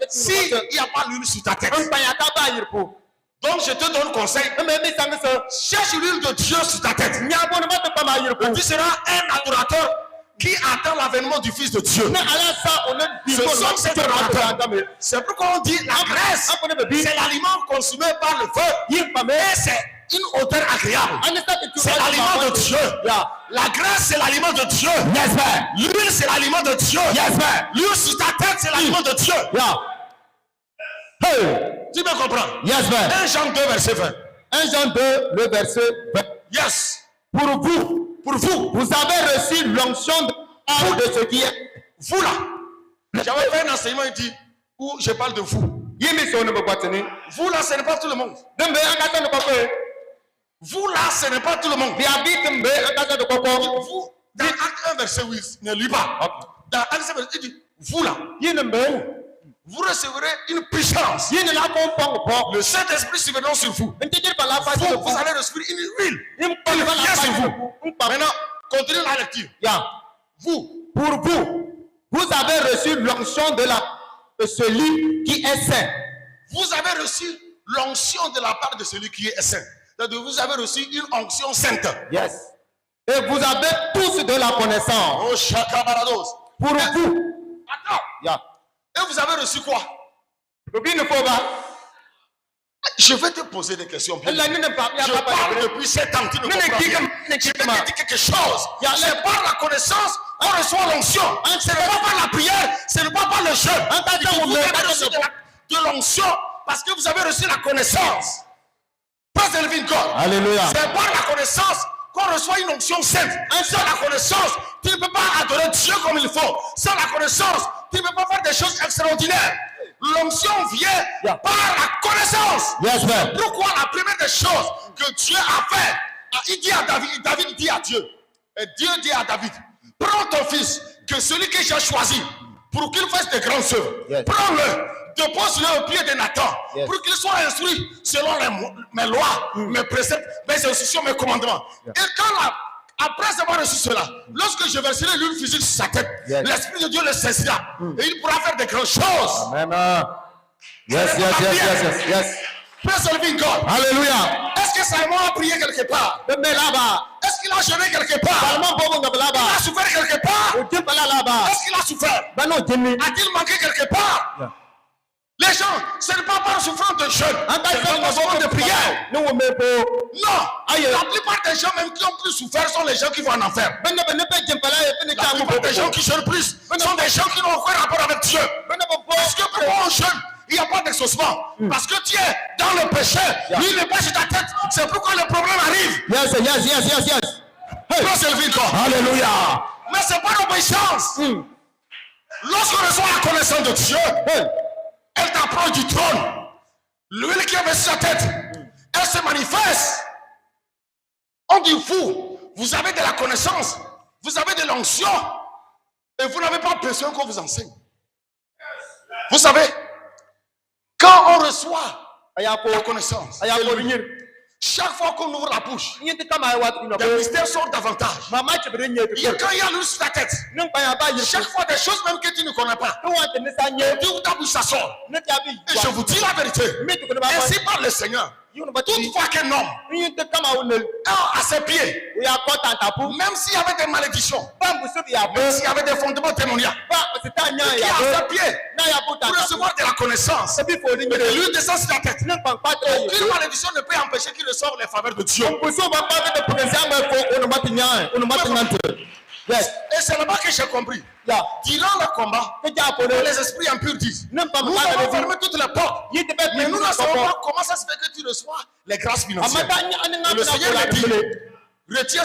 s'il n'y a pas l'huile sur ta tête. Donc je te donne conseil, cherche l'huile de Dieu sur ta tête. Et tu seras un adorateur qui attend l'avènement du Fils de Dieu. Ce sont ces adorateurs. C'est pourquoi on dit la graisse, c'est l'aliment consumé par le feu. Et c'est une odeur agréable. C'est l'aliment de Dieu. La graisse, c'est l'aliment de Dieu. Yes, man. L'huile, c'est l'aliment de Dieu. Yes, man. L'huile sur ta tête, c'est l'aliment de Dieu. Yeah. Hey. Tu me comprends? Yes, man. 1 Jean 2, verset 20. 1 Jean 2, le verset 20. Yes. Pour vous, vous avez reçu l'onction de ce qui est. Vous là. J'avais fait un enseignement ici où je parle de vous. Vous là, ce n'est pas tout le monde. Vous là, ce n'est pas tout le monde. Vous, dans Acte 1, verset 8, ne lis pas. Dans Acte 1, verset 8, il dit, vous là, vous recevrez une puissance. Le Saint-Esprit survenant sur vous. Vous allez recevoir une huile. Il vient sur vous. Maintenant, continuez la lecture. Vous, pour vous avez reçu l'onction de celui qui est saint. Vous avez reçu l'onction de la part de celui qui est saint. C'est-à-dire vous avez reçu une onction sainte. Yes. Et vous avez tous de la connaissance. Oh, Shakabarados. Pour vous. Attends. Yeah. Et vous avez reçu quoi? Je vais te poser des questions. Je parle depuis 7 ans. Tu ne comprends pas. Je vais te dire quelque chose. C'est par la connaissance qu'on reçoit l'onction. Ce n'est pas par la prière. Ce n'est pas par le jeûne. Vous avez reçu de l'onction parce que vous avez reçu la connaissance. Pas élevé encore. Alléluia. C'est par la connaissance qu'on reçoit une onction sainte. Sans la connaissance, tu ne peux pas adorer Dieu comme il faut. Sans la connaissance, tu ne peux pas faire des choses extraordinaires. L'onction vient par la connaissance. Yes, man. Pourquoi la première des choses que Dieu a fait, il dit à David, David dit à Dieu, et Dieu dit à David, prends ton fils, que celui que j'ai choisi, pour qu'il fasse de grandes œuvres, prends-le, dépose-le au pied de Nathan, pour qu'il soit instruit selon mes lois, mes préceptes, mes instructions, mes commandements. Et quand après avoir reçu cela, lorsque je verserai l'huile physique sur sa tête, l'Esprit de Dieu le saisira et il pourra faire de grandes choses. Amen. Yes. Praise the living God. Alléluia. Est-ce que Simon a prié quelque part? Est-ce qu'il a jeûné quelque part? Il a souffert quelque part? Est-ce qu'il a souffert? A-t-il manqué quelque part? Les gens, ce n'est pas par souffrance de jeûne, c'est par besoin de prière. Non, la plupart des gens même qui ont plus souffert sont les gens qui vont en enfer. La plupart des gens qui jeûnent plus sont des gens qui n'ont aucun rapport avec Dieu. Parce que pourquoi on jeûne? Il n'y a pas d'exaucement. Parce que tu es dans le péché. Lui, il n'est pas sur ta tête. C'est pourquoi le problème arrive. Yes. Alléluia. Mais c'est pas l'obéissance. Lorsqu'on reçoit la connaissance de Dieu, elle t'approche du trône. L'huile qui est sur sa tête, elle se manifeste. On dit vous avez de la connaissance, vous avez de l'onction, et vous n'avez pas besoin qu'on vous enseigne. Vous savez, quand on reçoit la connaissance, chaque fois qu'on ouvre la bouche, les mystères sortent davantage. Il y a quand il y a l'huile sur ta tête, chaque fois des choses même que tu ne connais pas, où ta bouche ça sort. Et je vous dis la vérité, ainsi parle le Seigneur. Toutefois qu'un homme à ses pieds, même s'il y avait des malédictions, même s'il y avait des fondements témoignages, qui à ses pieds, pour recevoir de la connaissance, et de l'huile descend sur la tête, aucune malédiction ne peut empêcher qu'il ressort les faveurs de Dieu. Yes. Et c'est là-bas que j'ai compris. Yeah. Durant le combat, Que t'as appelé. les esprits impurs disent, Ne pas me nous parler avons de fermé toutes les portes. Il te fait Mais nous ne plus savons de pas comment ça se fait que tu reçois les grâces financières. Amata Et le Seigneur la me dit, retiens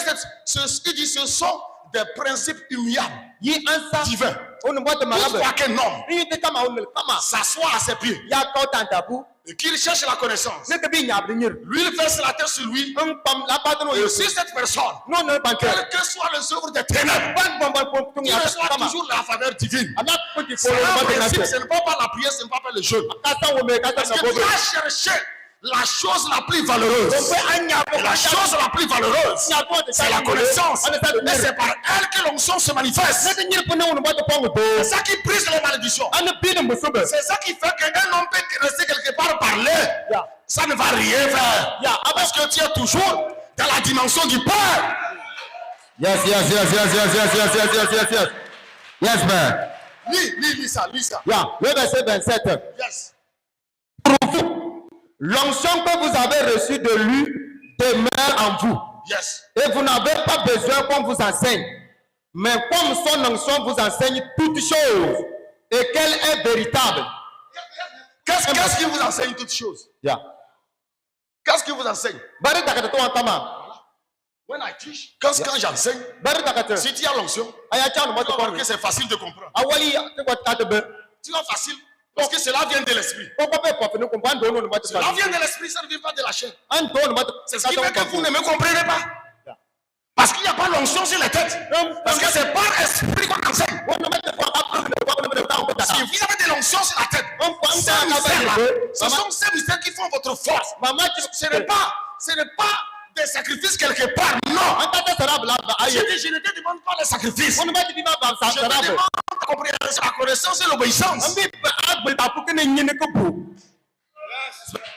il dit, ce sont des principes immuables, Yi ansa. divins. On ne voit de Toutefois malade. qu'un homme Il te kama on kama. s'assoit à ses pieds Ya kau tantabu. et qu'il cherche la connaissance, Ne te bi nyab de nyir. lui il verse la tête sur lui. Pam la patron Et yo. si cette personne, Non ne banque. quelles que soient les œuvres des ténèbres, Bon il reçoit toujours la faveur divine. Ana kuti C'est follow un le principe, banque. ce n'est pas par la prière, ce n'est pas par le jeûne. Kasa wo me Parce kasa que na tu bobo. as cherché la chose la plus valeureuse. On peut anya Et la chose la plus valeureuse, c'est la connaissance. Et c'est par elle que l'onction se manifeste. Ne nyir pona on bote pongo to. C'est ça qui brise les malédictions. Ana bi de musobe. C'est ça qui fait qu'un homme peut rester quelque part parler. Ya. Ça ne va rien faire. Ya. Parce que tu es toujours dans la dimension du Père. Yes. Yes, man. Lis ça. Ya, le verset 27. Yes. Pour vous, l'onction que vous avez reçue de lui demeure en vous. Yes. Et vous n'avez pas besoin qu'on vous enseigne. Mais comme son onction vous enseigne toutes choses et qu'elle est véritable. Qu'est-ce qui vous enseigne toutes choses? Ya. Qu'est-ce qui vous enseigne? Bari takata to antama. When I teach, quand j'enseigne, Bari takata. si tu as l'onction, Aya cha no tu vas moto voir kon. que c'est facile de comprendre. Awali te wat kata be. Tu vois facile parce que cela vient de l'esprit. Ko ko be ko ne ko bando no moto Cela pa. vient de l'esprit, ça ne vient pas de la chair. An to no moto. C'est ce qui fait que vous ne me comprenez pas. Parce qu'il n'y a pas l'onction sur les têtes. Parce que c'est par esprit qu'on enseigne. Si vous avez de l'onction sur la tête, ces mystères-là, ce sont ces mystères qui font votre force. Ce n'est pas des sacrifices quelque part. Non. Je ne te demande pas les sacrifices. Je te demande la compréhension, la connaissance et l'obéissance.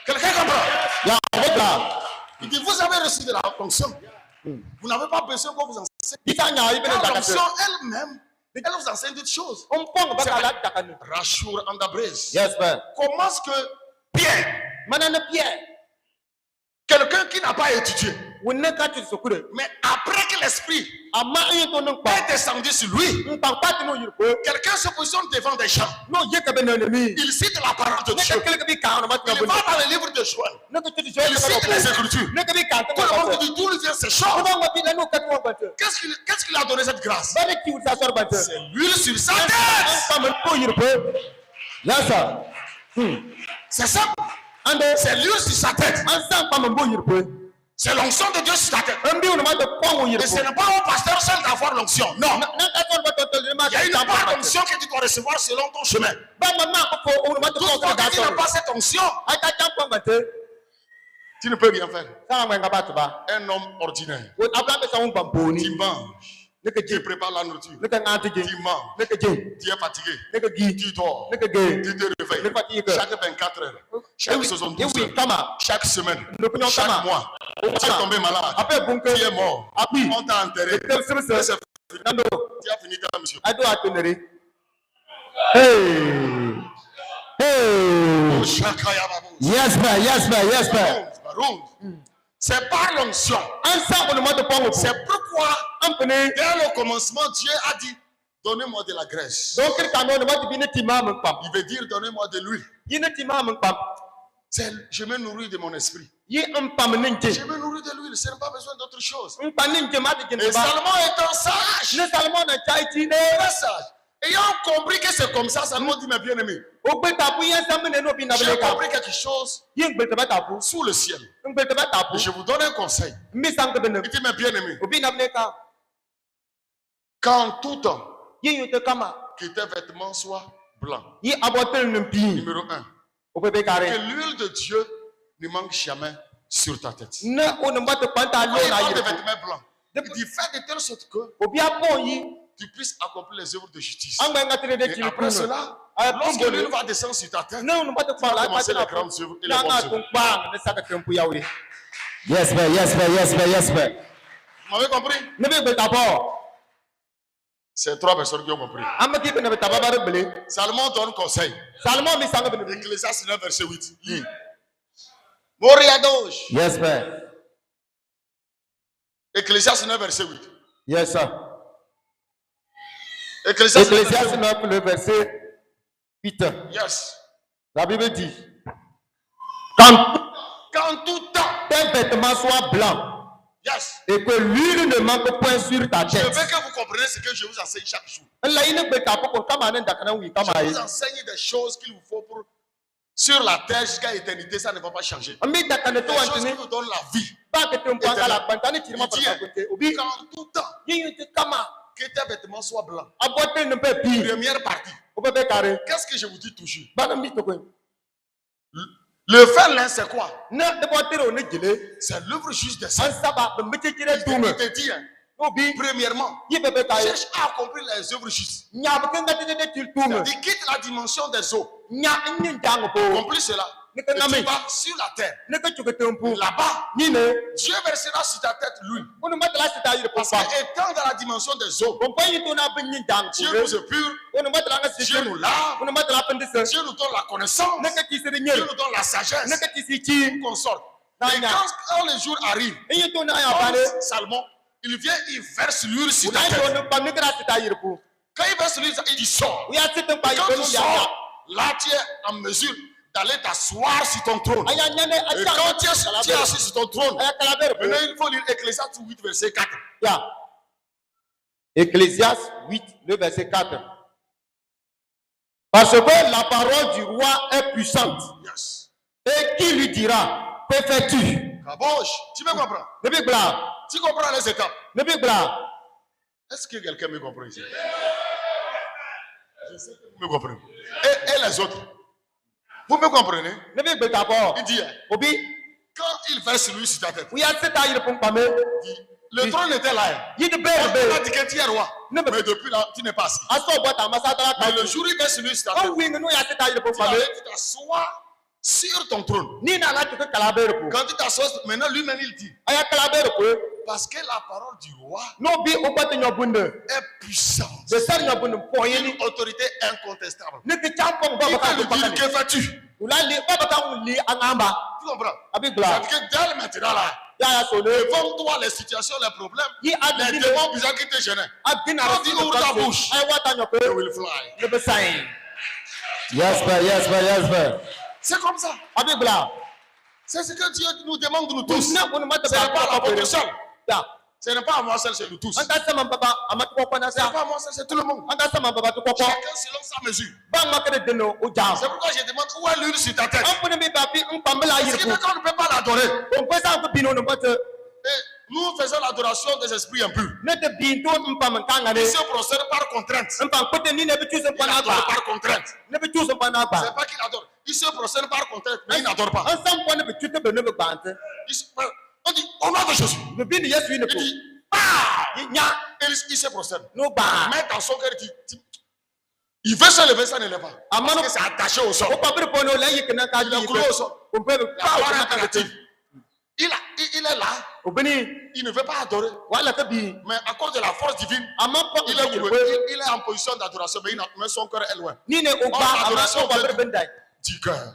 Quelqu'un comprend? Il dit, vous avez reçu de la onction. Vous n'avez pas besoin qu'on vous enseigne. Car l'onction elle-même, elle vous enseigne toutes choses. Rachour Andabrez. Yes, man. Comment est-ce que Pierre, Manana Pierre. quelqu'un qui n'a pas étudié, Wonna kati sokure. mais après que l'esprit Ama ayi to non est descendu sur lui, Mpampa no yirko. quelqu'un se positionne devant des gens. No yeka be no mi. Il cite la parole de Ne Dieu. ka kele bi ka no matna Il bo. va dans le livre de Joël. Ne ko tuti Il joye cite ka les ko. Écritures. Ne ka bi ka Tout to le monde ko. dit d'où il vient ces Ko choses. ba ngoti la no ka to ko. Qu'est-ce qu'il a donné cette grâce? Ba de ki uta sor ba te. C'est l'huile sur sa tête. Pam ko yirko. Yes sir. C'est simple. Ande C'est l'huile sur sa tête. ansan pam bo yirko. C'est l'onction de Dieu sur ta tête. Ambi no ma de ko Et yirko. ce n'est pas au pasteur seul d'avoir l'onction. Non. Na ka to ba to le ma. Il y a une part d'onction que tu dois recevoir selon ton chemin. Ba mama ko o no ma to ko Toutefois, da quand tu n'as to. pas cette onction, Ai ta cham ko ngate. tu ne peux rien faire. Sa ngwa ngaba to ba. Un homme ordinaire. Wo abla be sa un bamboni. Tu manges. Ne ka Tu ji. prépares la nourriture. Ne ka ngati ji. Tu manges. Ne ka ji. Tu es fatigué. Ne ka gi. Tu dors. Ne ka ge. Tu te réveilles. Ne fatigue. Chaque 24 heures. Chaque saison 12 oui, heures. kama. Chaque semaine. Ne prenons Chaque kama. mois. Oh, Tu es kama. tombé malade. Après bunke. Tu es mort. Abi. On t'a enterré. Tel sem Et se. c'est Nando. Tu as fini ta mission. Ado atenere. Hey. Hey. Shakaya babu. Yes, man. Baroun. C'est par l'onction. Ansa on m'a de pongo. C'est pourquoi, Ampene. dès le commencement, Dieu a dit, donnez-moi de la graisse. Donc quel canon m'a de bine tima mon pam. Il veut dire, donnez-moi de l'huile. Yine tima mon pam. Je me nourris de mon esprit. Yi un pam ninje. Je me nourris de l'huile. Je n'ai pas besoin d'autre chose. Un pan ninje ma de Et gene ba. Salomon est un sage. Ne Salomon na chai ti ne. Très sage. Ayant compris que c'est comme ça, Salomon dit, mes bien-aimés, O gbe tapu yan samne no bi na j'ai bele ka. compris quelque chose Yin gbe taba tapu. sous le ciel. Gbe taba tapu. Et je vous donne un conseil. Mi sang de bene. Il dit, mes bien-aimés, O bi na bele ka. qu'en tout temps, Yin yote kama. que tes vêtements soient blancs. Yi abotel numpi. Numéro 1. O pe be Que kare. l'huile de Dieu ne manque jamais sur ta tête. Ne o ne mate panta Quand lo il na parle de yirko. vêtements blancs, il dit, fais de telle sorte que Obi apon yi. tu puisses accomplir les œuvres de justice. Angba ngatere de Et chiri après kuno. cela, Ay lorsque pumbo l'huile ne. va descendre sur ta tête, Ne o ne mate pa la commencer pata les grandes œuvres et les na bonnes na œuvres. kun pa ne saka tempu yaure. Yes, man. Vous m'avez compris? Ne be be tapo. C'est 3 personnes qui ont compris. Amma ki be ne be tababa bele. Salomon donne conseil. Salomon mi sanga be. Ecclésiaste 9, verset 8. Lis. Moriadoge. Yes, man. Ecclésiaste 9, verset 8. Yes sir. Ecclésiaste. Ecclésiaste 9, le verset 8. Yes. La Bible dit, quand Qu'en tout temps. tes vêtements soient blancs Yes. et que l'huile ne manque point sur ta Je veux tête. que vous compreniez ce que je vous enseigne chaque jour. Je Je vous enseigne des choses qu'il vous faut pour sur la terre jusqu'à l'éternité, ça ne va pas changer. Des choses qui vous donnent la vie. Qu'en tout temps, que tes vêtements soient blancs. Première partie. Qu'est-ce que je vous dis toujours? Le fer lin, c'est quoi? C'est l'œuvre juste des saints. Il te dit, hein, premièrement, cherche à accomplir les œuvres justes. Il quitte la dimension des eaux. Accomplis cela. Et tu vas sur la terre. Là-bas, Dieu versera sur ta tête l'huile. Parce qu'étant dans la dimension des eaux, Dieu nous épure, Dieu nous lave, Dieu nous donne la connaissance, Dieu nous donne la sagesse pour qu'on sorte. Et quand les jours arrivent, comme Salomon, il vient, il verse l'huile sur ta tête. Quand il verse l'huile, il sort. Et quand tu sors, là tu es en mesure d'aller t'asseoir sur ton trône. Et quand tu es assis sur ton trône, maintenant il faut lire Ecclésiaste 8, verset 4. Ecclésiaste 8, le verset 4. Parce que la parole du roi est puissante. Yes. Et qui lui dira, que fais-tu? Kabosh, tu me comprends? Tu comprends les étapes? Est-ce que quelqu'un me comprend ici? Je sais que vous me comprenez. Et les autres? Vous me comprenez? Il dit, quand il verse lui sur ta tête, le trône était là. Il a dit que tu es roi. Mais depuis là, tu n'es pas assis. Mais le jour où il verse lui sur ta tête, tu t'assois sur ton trône. Quand tu t'assois, maintenant lui-même il dit, parce que la parole du roi est puissante. Une autorité incontestable. Il peut lui dire, que fais-tu? Tu comprends? C'est-à-dire que dès maintenant là, devant toi les situations, les problèmes, les démons bizarres qui te gênent, quand tu ouvres ta bouche, they will fly. Yes, sir. C'est comme ça. C'est ce que Dieu nous demande de nous tous. Ce n'est pas à votre seul. Ce n'est pas à moi seul, c'est nous tous. Ce n'est pas à moi seul, c'est tout le monde. Chacun selon sa mesure. C'est pourquoi je demande où est l'huile sur ta tête. Ce qui fait qu'on ne peut pas l'adorer. Nous faisons l'adoration des esprits impurs. Ils se procèdent par contrainte. Ils adorent par contrainte. C'est pas qu'ils adorent. Ils se procèdent par contrainte, mais ils n'adorent pas. On dit, au nom de Jésus. Il dit, il se procède. Mais dans son cœur, il veut se lever, ça ne lève pas. Parce que c'est attaché au sol. Il est cloué au sol. La gloire est impérative. Il est là. Il ne veut pas adorer. Mais à cause de la force divine, il est en position d'adoration, mais son cœur est loin. L'adoration du cœur.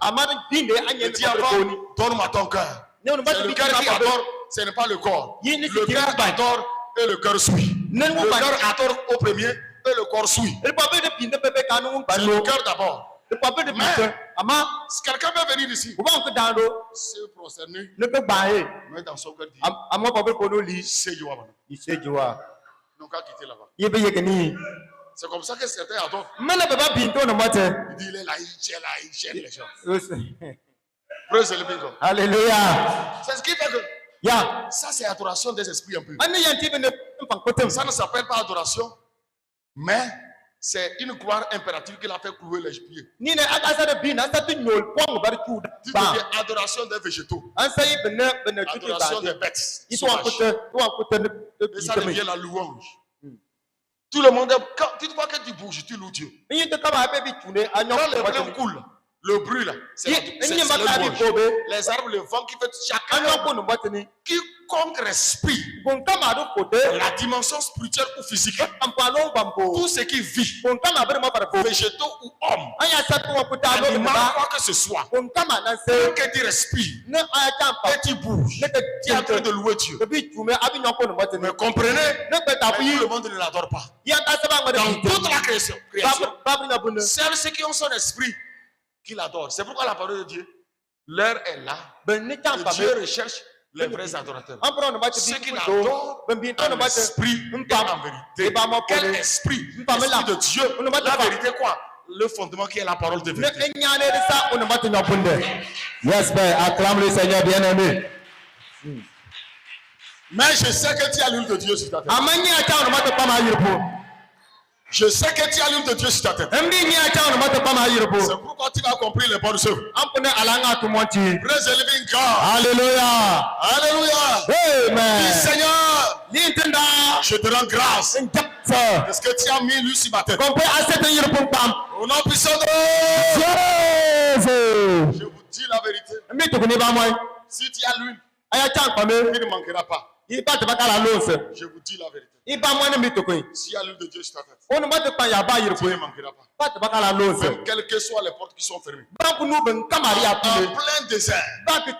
Il dit encore, donne-moi ton cœur. C'est le cœur qui adore, ce n'est pas le corps. Le cœur adore et le cœur suit. Le cœur adore au premier et le corps suit. C'est le cœur d'abord. Mais si quelqu'un peut venir ici, se prosterner, mais dans son cœur dit, c'est Joa. Ils n'ont qu'à quitter là-bas. C'est comme ça que certains adorent. Il dit, il est là, il gêne les gens. Praise the living God. Alléluia. C'est ce qui fait que ça c'est adoration des esprits un peu. Ça ne s'appelle pas adoration, mais c'est une gloire impérative qu'il a fait clouer les pieds. Tu deviens adoration des végétaux. Adoration des bêtes. Et ça devient la louange. Tout le monde, quand tu vois que tu bouges, tu loues Dieu. Quand les problèmes coulent, Le bruit là, c'est le louange. Les arbres, le vent qui fait chacun. Quiconque respire la dimension spirituelle ou physique, tout ce qui vit, végétaux ou hommes, animal, quoi que ce soit, que tu respires et tu bouges, tu es en train de louer Dieu. Mais comprenez, tout le monde ne l'adore pas. Dans toute la création, seuls ceux qui ont son esprit qui l'adorent. C'est pourquoi la parole de Dieu, l'heure est là. Et Dieu recherche les vrais adorateurs. Ceux qui l'adorent en esprit et en vérité. Quel esprit? L'esprit de Dieu. La vérité quoi? Le fondement qui est la parole de vérité. Yes, Père. Acclame le Seigneur bien-aimé. Mais je sais que tu as l'huile de Dieu sur ta tête. Je sais que tu as l'huile de Dieu sur ta tête. C'est pourquoi tu as compris les bonnes choses. Praise the living God. Alléluia. Alléluia. Amen. Dis, Seigneur, je te rends grâce. Parce que tu as mis l'huile sur ma tête. Au nom puissant de Jésus. je vous dis la vérité. Si tu as l'huile, il ne manquera pas. Je vous dis la vérité. S'il y a l'huile de Dieu sur ta tête, il ne manquera pas. Même quelles que soient les portes qui sont fermées. En plein désert, il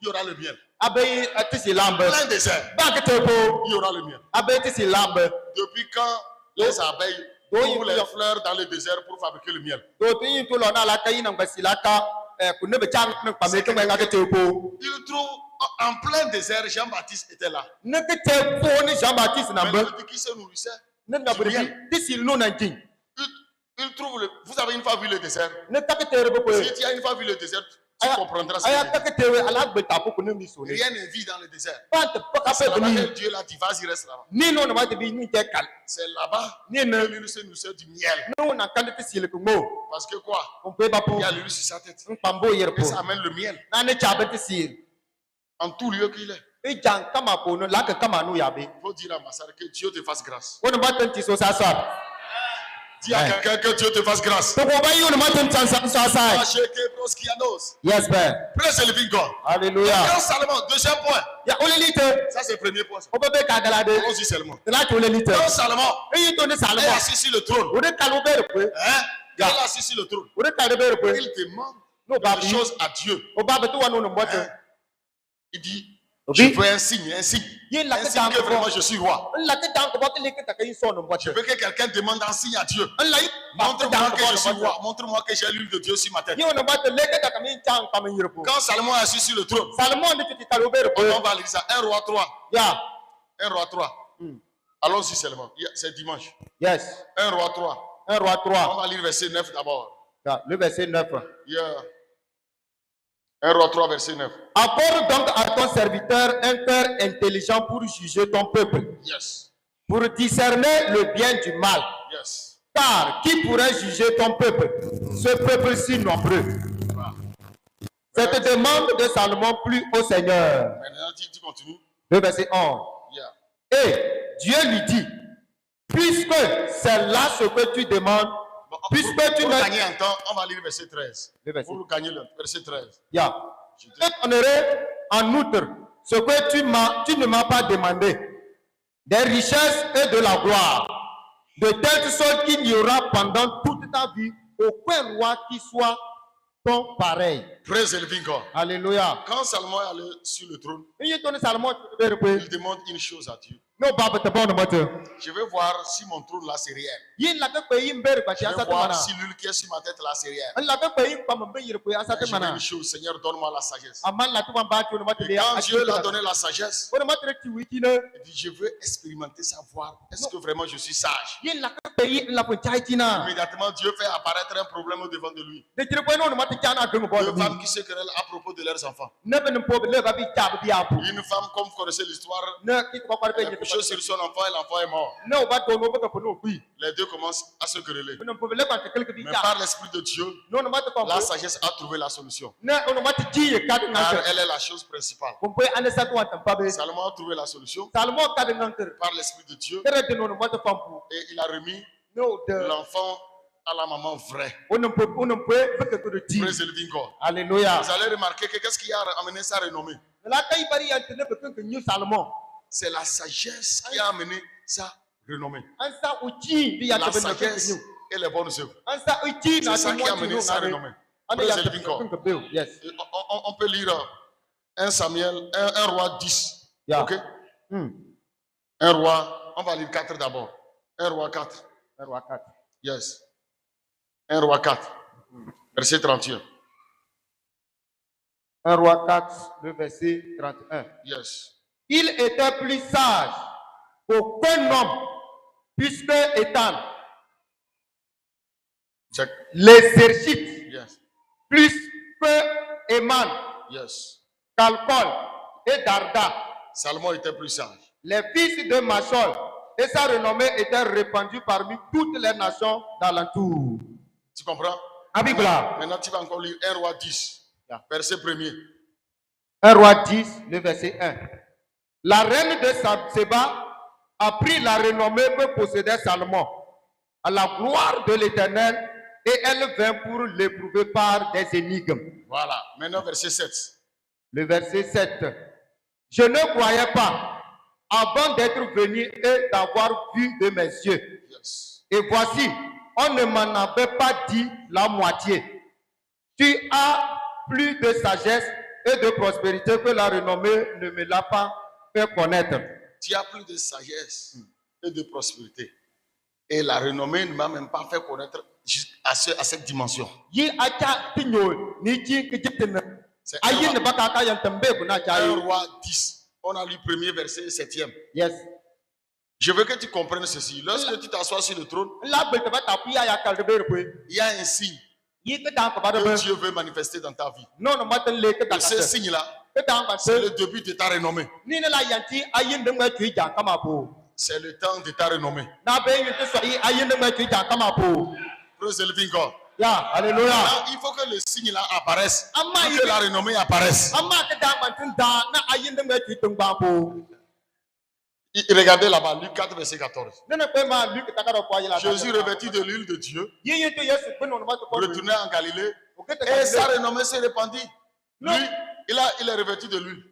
y aura le miel. Plein désert, il y aura le miel. Depuis quand les abeilles trouvent les fleurs dans le désert pour fabriquer le miel? Ils trouvent en plein désert, Jean-Baptiste était là. Mais qui se nourrissait du miel. Il trouve vous avez une fois vu le désert. Si tu as une fois vu le désert, tu comprendras ce que rien ne vit dans le désert. C'est là-bas que Dieu l'a dit, vas-y, reste là-bas. C'est là-bas que lui se nourrissait du miel. Parce que quoi? Il y a l'huile sur sa tête. Et ça amène le miel. En tout lieu qu'il est. Il faut dire à ma soeur que Dieu te fasse grâce. Dis à quelqu'un que Dieu te fasse grâce. Yes, Père. Praise the living God. Alléluia. Grand Salomon, deuxième point. Ça c'est le premier point. Allons-y seulement. Quand Salomon est assis sur le trône, il est assis sur le trône. Il demande quelque chose à Dieu. Il dit, je veux un signe, un signe que vraiment je suis roi. Je veux que quelqu'un demande un signe à Dieu. Montre-moi que je suis roi. Montre-moi que j'ai l'huile de Dieu sur ma tête. Quand Salomon est assis sur le trône, on va lire ça. 1 roi 3. 1 roi 3. Allons-y seulement. C'est dimanche. Yes. 1 roi 3. 1 roi 3. On va lire verset 9 d'abord. Le verset 9. 1 roi 3, verset 9. Accorde donc à ton serviteur un cœur intelligent pour juger ton peuple. Yes. Pour discerner le bien du mal. Yes. Car qui pourrait juger ton peuple, ce peuple si nombreux? Cette demande de Salomon plut au Seigneur. Maintenant, tu continues. Le verset 11. Et Dieu lui dit, puisque c'est là ce que tu demandes, puisque tu pour ne... gagner un temps, on va lire verset 13. Pour gagner le verset 13. Je te donnerai en outre ce que tu ne m'as pas demandé, des richesses et de la gloire, de telle sorte qu'il n'y aura pendant toute ta vie aucun roi qui soit ton pareil. Praise the living God. Alléluia. Quand Salomon est allé sur le trône, il demande une chose à Dieu. Je veux voir si mon trône là c'est réel. Je veux voir si l'huile qui est sur ma tête là c'est réel. Je veux une chose, Seigneur, donne-moi la sagesse. Et quand Dieu l'a donné la sagesse, il dit, je veux expérimenter, savoir, est-ce que vraiment je suis sage? Immédiatement, Dieu fait apparaître un problème au devant de lui. Deux femmes qui se querellent à propos de leurs enfants. Une femme, comme vous connaissez l'histoire, sur son enfant et l'enfant est mort. Les deux commencent à se quereller. Mais par l'Esprit de Dieu, la sagesse a trouvé la solution. Car elle est la chose principale. Salomon a trouvé la solution par l'Esprit de Dieu et il a remis l'enfant à la maman vraie. Praise Praise the living God. Alléluia. Vous allez remarquer que qu'est-ce qui a amené sa renommée? C'est la sagesse qui a amené sa renommée. La sagesse et les bonnes œuvres. C'est ça qui a amené sa renommée. Praise the living God. Yes. Et on peut lire 1 Samuel, 1 roi 10. Yeah. Ok? 1 roi, on va lire 4 d'abord. 1 roi 4. Yes. 1 roi 4. Verset 31. 1 roi 4, le verset 31. Yes. Il était plus sage qu'aucun homme, puisque étant Check. les Zerchites, Yes. plus que Éman, Yes. Calcol et Darda, Salomon était plus sage. les fils de Machol, et sa renommée était répandue parmi toutes les nations d'alentour. Tu comprends? Abigla. Maintenant, tu vas encore lire 1 roi 10. Verset 1er. 1 roi 10, le verset 1. La reine de Séba a pris la renommée que possédait Salomon à la gloire de l'Éternel et elle vint pour l'éprouver par des énigmes. Voilà. Maintenant, verset 7. Le verset 7. Je ne croyais pas avant d'être venu et d'avoir vu de mes yeux. Yes. Et voici, on ne m'en avait pas dit la moitié. Tu as plus de sagesse et de prospérité que la renommée ne me l'a pas fait connaître. Tu as plus de sagesse et de prospérité. Et la renommée ne m'a même pas fait connaître jusqu'à cette dimension. Yi acha tinyo ni ji kijitene. C'est Ayin ne baka ka yantambe kuna 1 chayo. roi 10. On a lu premier verset 7e. Yes. Je veux que tu comprennes ceci. Lorsque tu t'assois sur le trône, La belte ba tapu ya kalbe kwe. il y a un signe Yi ke dan ko ba que de. Dieu veut manifester dans ta vie. Non no maten le ke Et dan. ce signe-là, Ke dan ba c'est se. le début de ta renommée. Ni ne la yanti ayin de ma tui jan kama po. C'est le temps de ta renommée. Na be yin te so yi ayin de ma tui jan kama po. Praise the living God. Ya, alléluia. Now, il faut que le signe là apparaisse. Amma Pour que la renommée apparaisse. Amma ke dan ba tin da na ayin de ma tui tung ba po. Regardez là-bas, Luc 4, verset 14. Ne ne pe ma Luc ta ka do kwa yi la. Jésus revêtu de l'huile de Dieu, Yi yin te Yesu pe no ma to ko. retourné en Galilée, Okete et sa renommée s'est répandue. Non. Lui, il est revêtu de l'huile.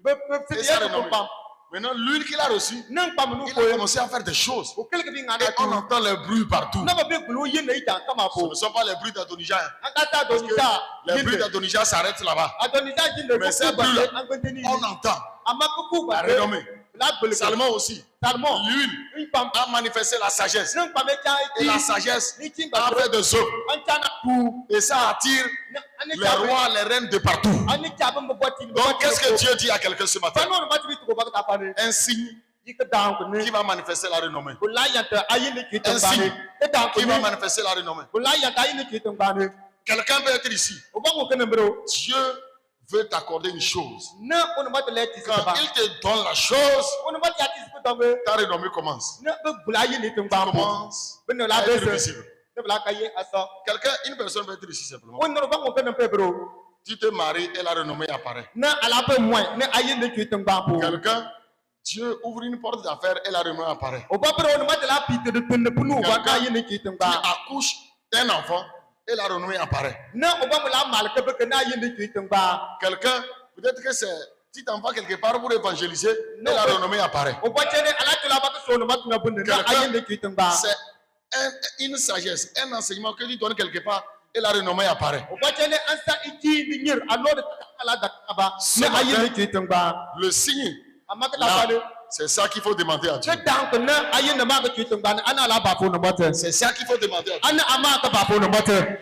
c'est Et sa Yesu renommée. ko pam. Maintenant, l'huile qu'il a reçue, Nan pam nu il ko. a commencé à faire des choses. O kele ke bi ngana Et on tu. entend les bruits partout. Na ba be gulu yin ne jan kama Ce po. ne sont pas les bruits d'Adonijah. Hein. Akata Parce que donisa. les bruits d'Adonijah s'arrêtent là-bas. Adonisa jin de Mais c'est ko ba plus là. an gwenteni. On entend Ama ko ku la ba. renommée. La bele. Salomon aussi. Salmon. L'huile Une pam. a manifesté la sagesse. Nan pam e jan Et la sagesse Ni tin a ba. fait des œuvres. An chana tu. Et ça attire les rois, les reines de partout. Ani chabe mo boti. Donc, qu'est-ce que Dieu dit à quelqu'un ce matin? Ba no ma tu ko ba ka pa ne. Un signe Yi ke dan ko ne. qui va manifester la renommée. Ko la yanta ayin ne ki Un tung ba ne. signe E dan ko qui va ne. manifester la renommée. Ko la yanta ayin ne ki tung ba ne. Quelqu'un peut être ici. O ba mo ke ne bro. Dieu veut t'accorder une chose. Na on ma te le ti Quand ba. il te donne la chose, On ma ti ati ko tombe. ta renommée commence. Na be gula ayin ne tung ba mo. Commence Ben la à be être se. visible. Ne bla ka ye asa. Quelqu'un, une personne peut être ici simplement. On no ba mo ke ne pe bro. Tu te maries et la renommée apparaît. Na ala pe moins ne ayin ne ki tung ba mo. Quelqu'un, Dieu ouvre une porte d'affaires et la renommée apparaît. O ba bro on ma te la pite de penne punu ba ka ayin ne ki tung Tu ba. accouches d'un enfant et la renommée apparaît. Na o ba mo la mal ke be ke na ayin ne ki tung ba. Quelqu'un, peut-être que c'est tu t'envoies quelque part pour évangéliser et Non, la mais- renommée apparaît. O ba chene ala te la ba ke so no ma tu na bunne na Quelqu'un- ayin ne ki tung ba. C'est une sagesse, un enseignement que tu donnes quelque part et la renommée apparaît. O ba chene an sa iti ni nyir alo de ala da ba. Ce Ne ayin ne matin- ki tung ba. Le signe, Ama ke ta là, ba ne. c'est ça qu'il faut demander à Dieu. Ke dan ko na ayin ne ma ke ki tung ba ne ana la ba fo no mote. C'est ça qu'il faut demander à Dieu. Ana ama ka ba fo no mote.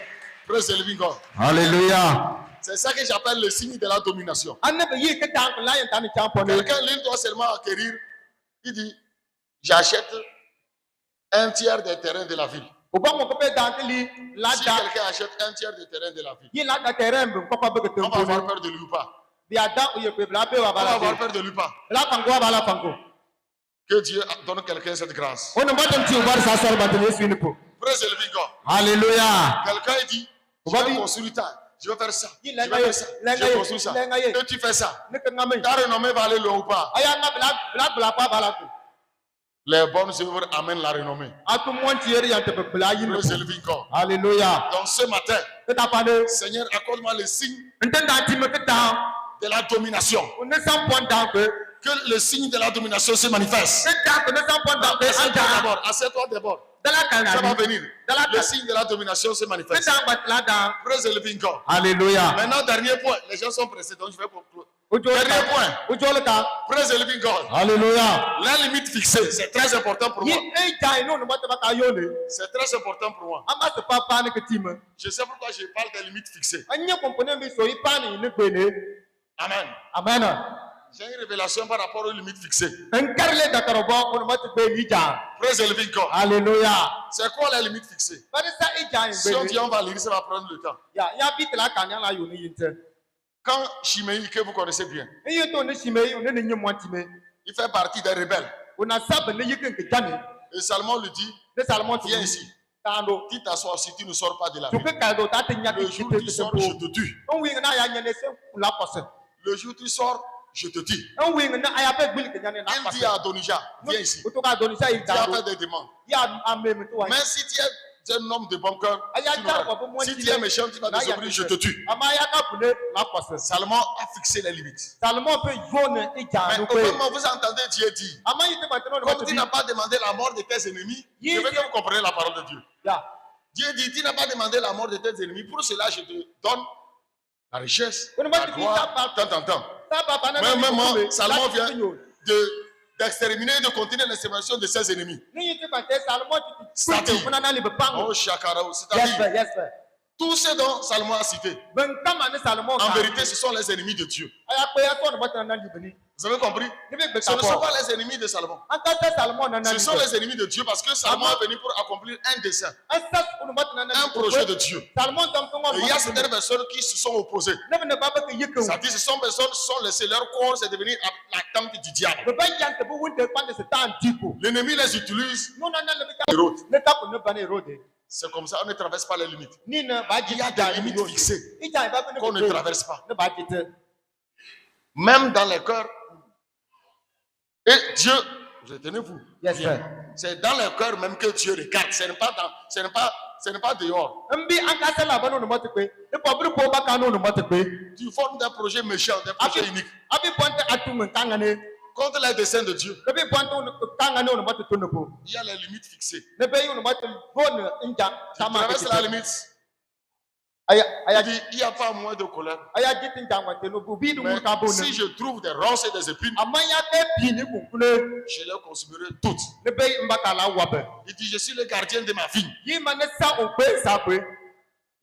Praise the living God. Alléluia. C'est ça que j'appelle le signe de la domination. Annabi yi ke dan ko la yan tan champo ne. Quelqu'un, lui, doit seulement acquérir. Il dit, j'achète un tiers des terrains de la ville. O ba mo ko pe dan ke li la Si da quelqu'un achète un tiers des terrains de la ville, yi la da terrain bu ko pa be ke on va tung avoir ko. peur de lui ou pas? Bi ada o ye pe bla pe wa On va bala avoir pe. peur de lui ou pas? La fango wa bala fango. Que Dieu donne quelqu'un cette grâce. On ne va pas te voir ça sur batterie sur le pot. Praise the living God. Alléluia. Quelqu'un il dit, je Va vais dire- construire ça, je vais faire ça, je Il l'a vais gagné, faire ça, il l'a je vais gagné, construire ça. il l'a gagné. Et tu fais ça. Ne que ngame. Ta renommée va aller loin ou pas? Aya na bla pa bala ko. Les bonnes œuvres amènent la renommée. atu monti yeri yante be bla yi Praise the living God. Alléluia. Donc ce matin, Eta pale Seigneur, accorde-moi le signe ntenda ti me keta de la domination. on ne s'en point dans que Que le signe de la domination se manifeste. on ne s'en point dans que Assieds-toi anta d'abord. Assieds-toi d'abord. dans la Ça va canne venir. dans la Le signe de la domination se manifeste. keta batla dans Praise the living God. Alléluia. Maintenant, dernier point. Les gens sont pressés, donc je vais conclure. Ujolka Dernier point. ujolka Praise the living God. Alléluia. La limite fixée, c'est très important pour moi. Yi eja ino no mata baka yole C'est très important pour moi. ama se papa ne ketime Je sais pourquoi je parle des limites fixées. anya compone mi so ipani ne gbene Amen. amen. J'ai une révélation par rapport aux limites fixées. Enkarle da karobo on mata be ni ja Praise the living God. Alléluia. C'est quoi les limites fixées? Bari sa eja Si on en dit gbene on va lire, ça va prendre le temps. ya bitla kanya la yo ni yinte Quand Chiméi, que vous connaissez bien, eye to ne shime on ne nyi mwantime il fait partie des rebelles. on a sab ne yiken ke jani Et Salomon lui dit, ne salmon viens ici. tando Tu t'assois si tu ne sors pas de la tu ville. ke kaldo ta te nya Le ke jour où kite tu ke sors, po je te tue. on wi na ya nyane se la kose Le jour où tu sors, je te tue. on wi na aya be gbil ke nyane na Il dit kose à Adonija, viens ici. o to ka doni sa Tu as ita fait des demandes. ya amem to wa Mais si tu es un homme de bon cœur, tu n'auras- si tu es méchant, tu vas désobéir, je te tue. ama ya ka bune la kose Salomon a fixé les limites. salmon pe yone ija Mais no au pe moment où vous entendez Dieu dire, ama yite ba teno no comme tu n'as pas demandé la mort de tes ennemis, je veux que vous compreniez la parole de Dieu. ya Dieu dit, tu n'as pas demandé la mort de tes ennemis, pour cela je te donne la richesse, On va la te dire gloire, ça, tant, tant, tant. sa papa na Même na moment, Salomon vient d'exterminer et de continuer l'extermination de ses ennemis. ni yite ba te salmon ti C'est-à-dire, kuna na libe pango oh Shakarao, yes c'est-à-dire, yes sir tous ceux dont Salomon a cité, ben kama ne salmon en vérité, ce sont les ennemis de Dieu. aya pe ya to no bata na libe ni Vous avez compris? ni be Ce ne sont pas les ennemis de Salomon. anta te salmon na na Ce sont les ennemis de Dieu parce que Salomon est venu pour accomplir un dessein, asa no bata na un projet de Dieu. salmon tam ko Et il y a certaines personnes qui se sont opposées. ne ne baba ke yike C'est-à-dire, ce sont personnes qui sont laissées leur corps, c'est devenu la tente du diable. be ba yan te bu wunde kwande se tan tiko L'ennemi les utilise no na le et rôde. ne ta ko ne bane rode C'est comme ça, on ne traverse pas les limites. ni na ba Il y a des limites fixées ija ba ne qu'on ne traverse pas. ne ba kite Même dans les cœurs. Et Dieu, retenez-vous, yes sir c'est dans les cœurs même que Dieu regarde. Ce n'est pas dehors. mbi an ka sala ba no no mate pe e po bru po ba ka no no mate pe Tu formes des projets méchants, des projets uniques abi ponte atu mun kangane contre les desseins de Dieu. ne be ponte no kangane no mate to no po Il y a les limites fixées. ne be no mate bon inja Tu sama traverses la limite. aya Il aya dit, il n'y a pas moins de colère. aya jitin jangwa te no bu bi du Mais mun ka bon si je trouve des ronces et des épines, amaya ke pi ni kun kule je les consumerai toutes. ne be mbaka la wabe Il dit, je suis le gardien de ma vie. yi ma ne sa o pe sa pe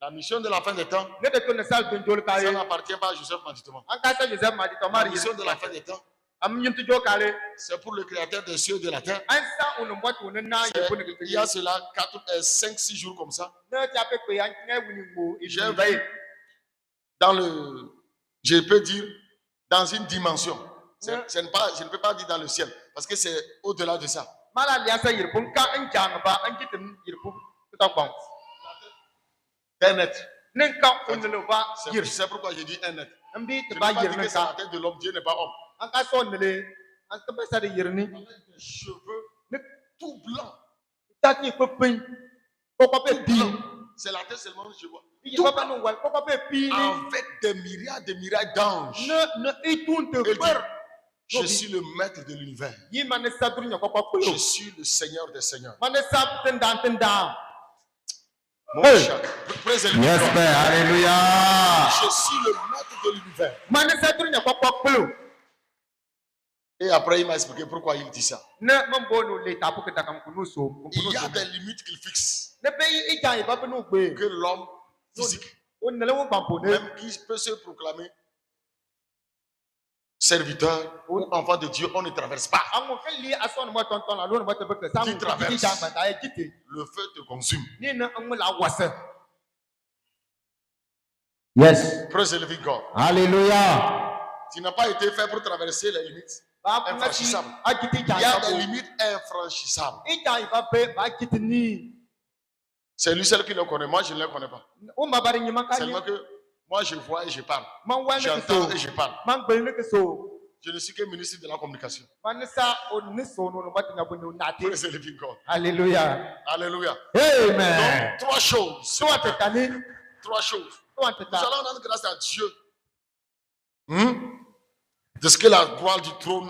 La mission de la fin des temps, ne de to ne sal ben jol ka ça ye n'appartient pas à Joseph Maditement. an ka sa Joseph ma di to La mari mission de la fin des temps, am nyim tu jo kale c'est pour le créateur des cieux et de la terre. an sa o no mate ne na ye ko ne Il y a cela 5-6 jours comme ça. ne ta pe pe an ne wuni mo J'ai e vu dans le, je peux dire, dans une dimension. Je ne peux pas dire dans le ciel, parce que c'est au-delà de ça. mala liya sa yir pun ka an jang ba an jitin yir pun ta kwang Un net. ne ka on ne ba yir C'est pourquoi j'ai dit un net. mbi Je te ne ba peux pas yir dire ne que c'est la ka tête de l'homme. Dieu n'est pas homme. an ka son ne le an ta be sa de yir ni Avec des cheveux ne tout blancs. ta ni ko pin ko ko be bi C'est la tête seulement que je vois. yi ba ba no wal ko ko be bi ni Avec des myriades d'anges. ne e tun te Il dit, per je suis le maître de l'univers. yi ma ne sa dur nya ko ko Je ko suis le Seigneur des Seigneurs. ma ne sa tenda Mon Hey. cher, praise the Lord. yes père alléluia Je suis le maître de l'univers. ma ne sa dur nya ko ko Et après, il m'a expliqué pourquoi il dit ça. ne mon bono le ta pour que ta kam kunu so Il y a des limites qu'il fixe. ne be yi ja yi ba be no gbe Que l'homme physique, on ne le won pampo ne même qui peut se proclamer serviteur ou enfant de Dieu, on ne traverse pas. àwọn kan li aso mo tonton la lo mo te be ke sa mo traverse. ti ja ma ta e kiti Le feu te consume. ni na an la wase yes Praise the living God. hallelujah Tu n'as pas été fait pour traverser les limites. ba na ti Infranchissable. a kiti Il ja y a ya des ko limites infranchissables. i ja ba be ba kiti ni C'est lui seul qui le connaît. Moi, je ne le connais pas. o ma bari nyima ka ni Seulement que moi, je vois et je parle. man wa ne J'entends so et je parle. man gbe ne ke so Je ne suis que ministre de la communication. Manisa oniso no mati na bonu nate. Praise the living God. Hallelujah. Alléluia. Amen. Donc, trois choses. Soit tetani, Trois choses. soit Nous tetani. allons rendre grâce à Dieu. De ce que la gloire du trône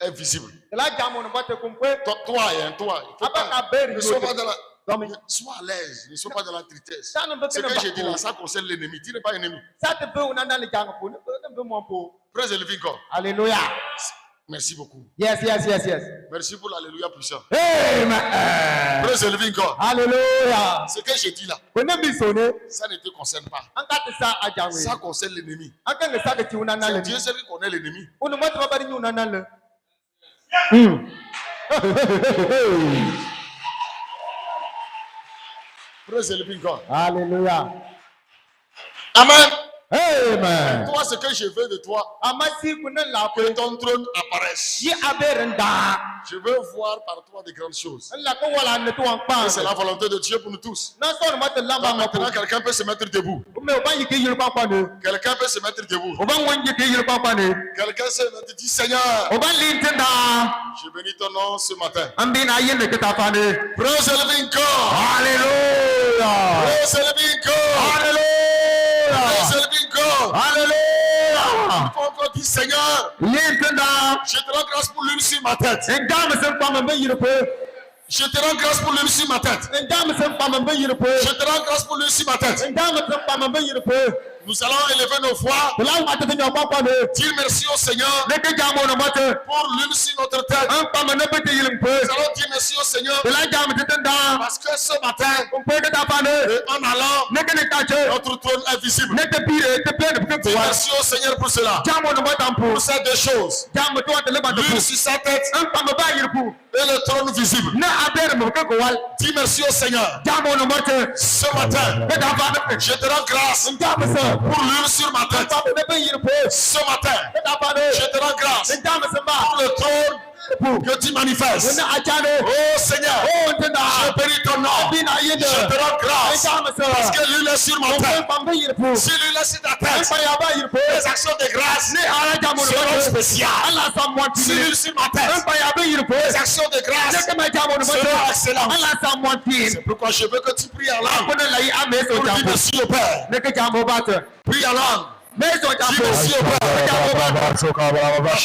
est visible. La jamu no mati kumpe. Toi, toi. Il faut Abaka pas, beri ne sois pas dans la... Domi. Sois à l'aise. Ne sois pas dans la tristesse. Ça ne peut Ce que j'ai dit là, pas. ça concerne l'ennemi. Tu n'es pas ennemi. Ça te peut unanda le jamu po. Ne peut mon po. Praise the living God. Hallelujah. Merci beaucoup. Yes. Merci pour l'alléluia puissant. Amen. Praise the living God. Hallelujah. Ce que j'ai dit là, Kone bisone. ça ne te concerne pas. Anka tisa ajawe. Ça concerne l'ennemi. Anka ngesa ke ti unanda C'est le. Dieu seul qui connaît l'ennemi. Unu mati babari ni unanda le. Praise the living God. Hallelujah. Amen. Amen. Toi, ce que je veux de toi, Amasi kuna la que ko. ton trône apparaisse. Yi aberenda. Je veux voir par toi de grandes choses. La ko wala ne to anpa. Et c'est la volonté de Dieu pour nous tous. Na so no mati lamba Donc ngako. maintenant, quelqu'un peut se mettre debout. Me oba yi ke yiri papa ne. Quelqu'un peut se mettre debout. Oba ngonji ke yiri papa ne. Quelqu'un se mettre dit Seigneur, Oba lintenda. je bénis ton nom ce matin. Ambina yende ke tafane. Praise the living God. Hallelujah. Praise the living God. Hallelujah. Praise the living God. Hallelujah. Il faut encore dire Seigneur, Lintenda. je te rends grâce pour l'huile sur ma tête. Engame se pama be yiri pe. Je te rends grâce pour l'huile sur ma tête. Engame se pama be yiri pe. Je te rends grâce pour l'huile sur ma tête. Engame se pama be yiri pe. Nous allons élever nos voix. La wata te nyamba pa ne. Dire merci au Seigneur Ne ke jamo no mate. pour l'huile sur notre tête. An pama ne be te yiri pe. Nous allons dire merci au Seigneur La jamo te tenda. parce que ce matin, On peut ke tafane. en allant, Ne ke ne tache. notre trône est visible. Ne te pire te plein de Dis pe. merci au Seigneur pour cela. Jamo no mate ampo. Pour ces deux choses. Jamo to te le ba L'huile sur sa tête An pama ba yiri pu. et le trône visible. Na abere mo ke ko wal. Dis merci au Seigneur. Jamo no mate. Ce matin, Ke tafane. je te rends grâce Jamo se. pour l'huile sur ma tête. Papa ne be yiri pe. Ce matin, Ke tafane. je te rends grâce Jamo se ba. pour le trône que tu manifestes. Ne ajane. Oh Seigneur, Oh ntenda. je bénis ton nom. Bina yende. Je te rends grâce Jamo se. parce que l'huile est sur ma On peut tête. pamba yiri pu. Si l'huile est sur ta An tête, pa ya ba yiri pe. les actions de grâce Ne ara jamo no seront mate. spéciales. Allah sa mo Si ti. l'huile sur ma An tête, pa ya be yiri pe. les actions de Ne grâce ke ma jamo no seront mate. excellentes. Allah sa mo ti. C'est pourquoi je veux que tu pries en langue. Ko ne la yi ame so Pour dire jamo. merci au Père. Ne ke jamo ba te. Prie en langue. Me so Dis jamo. merci au Père. Jamo ba.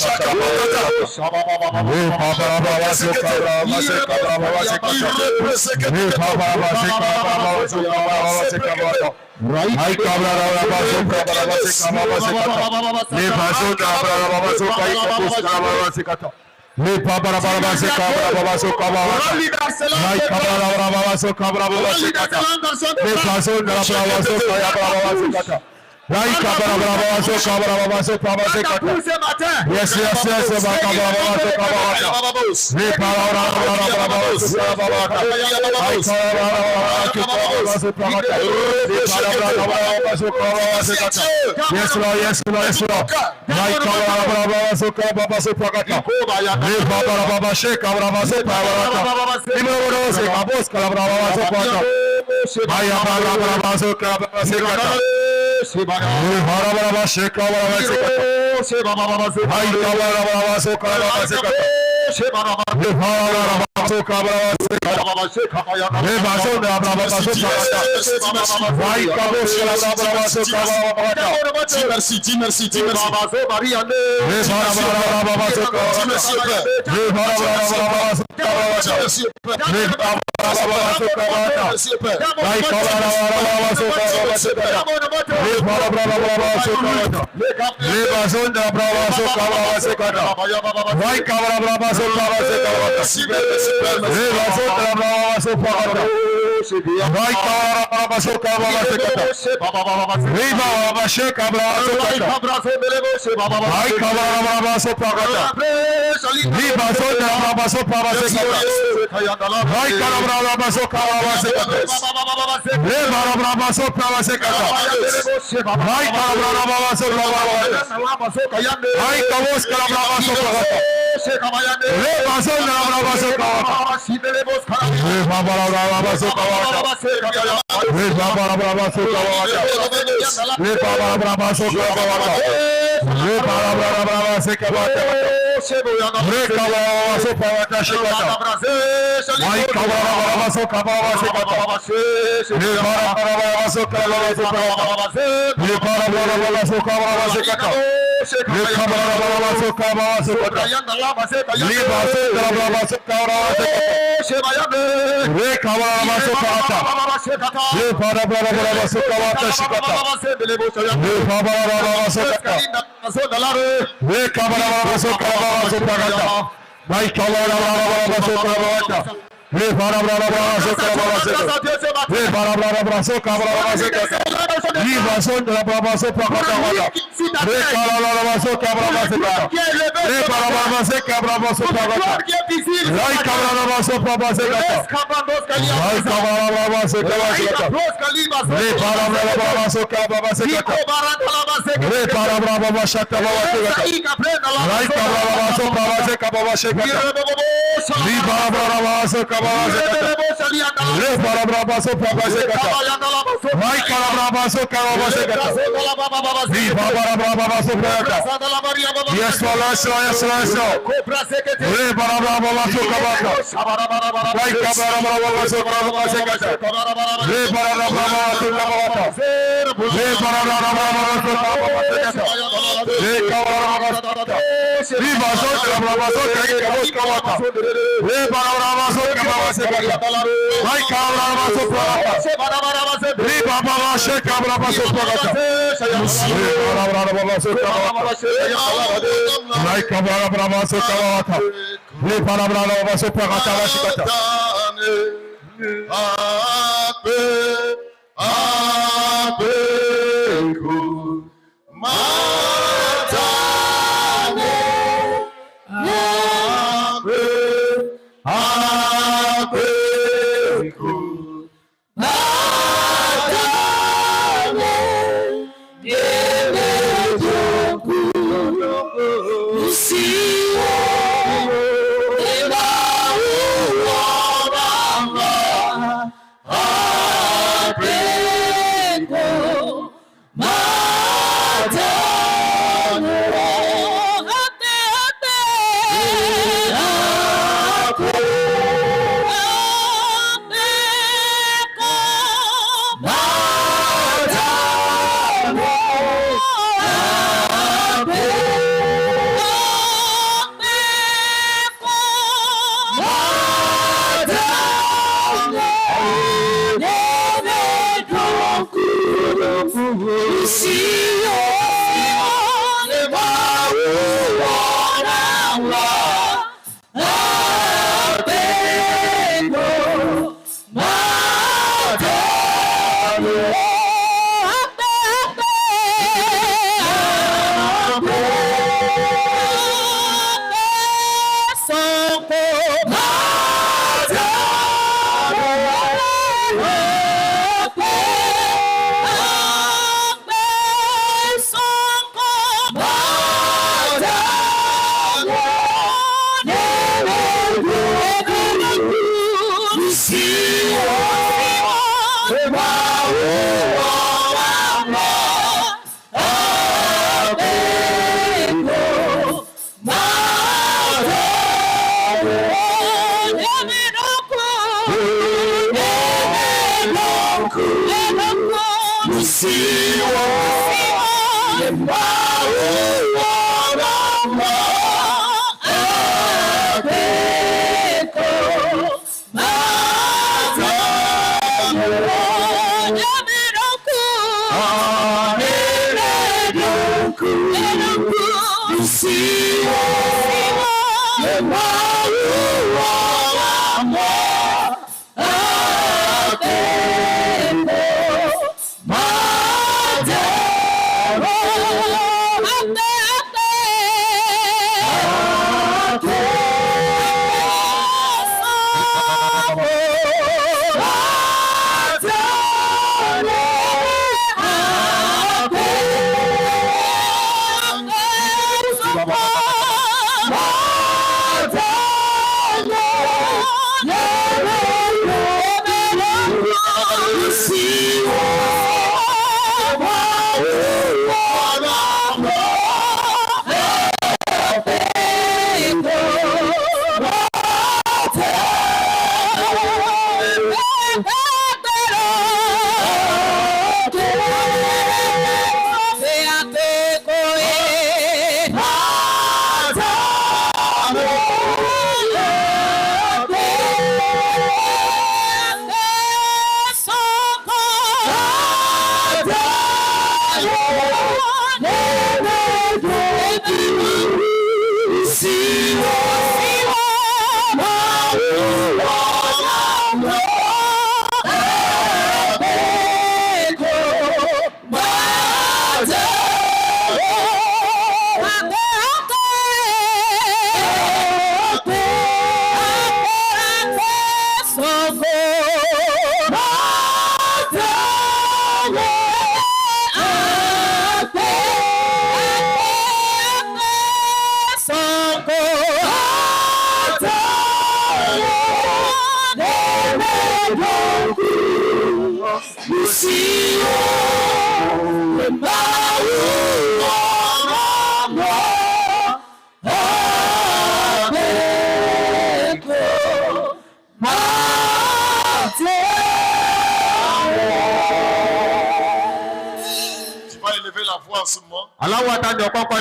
Yes,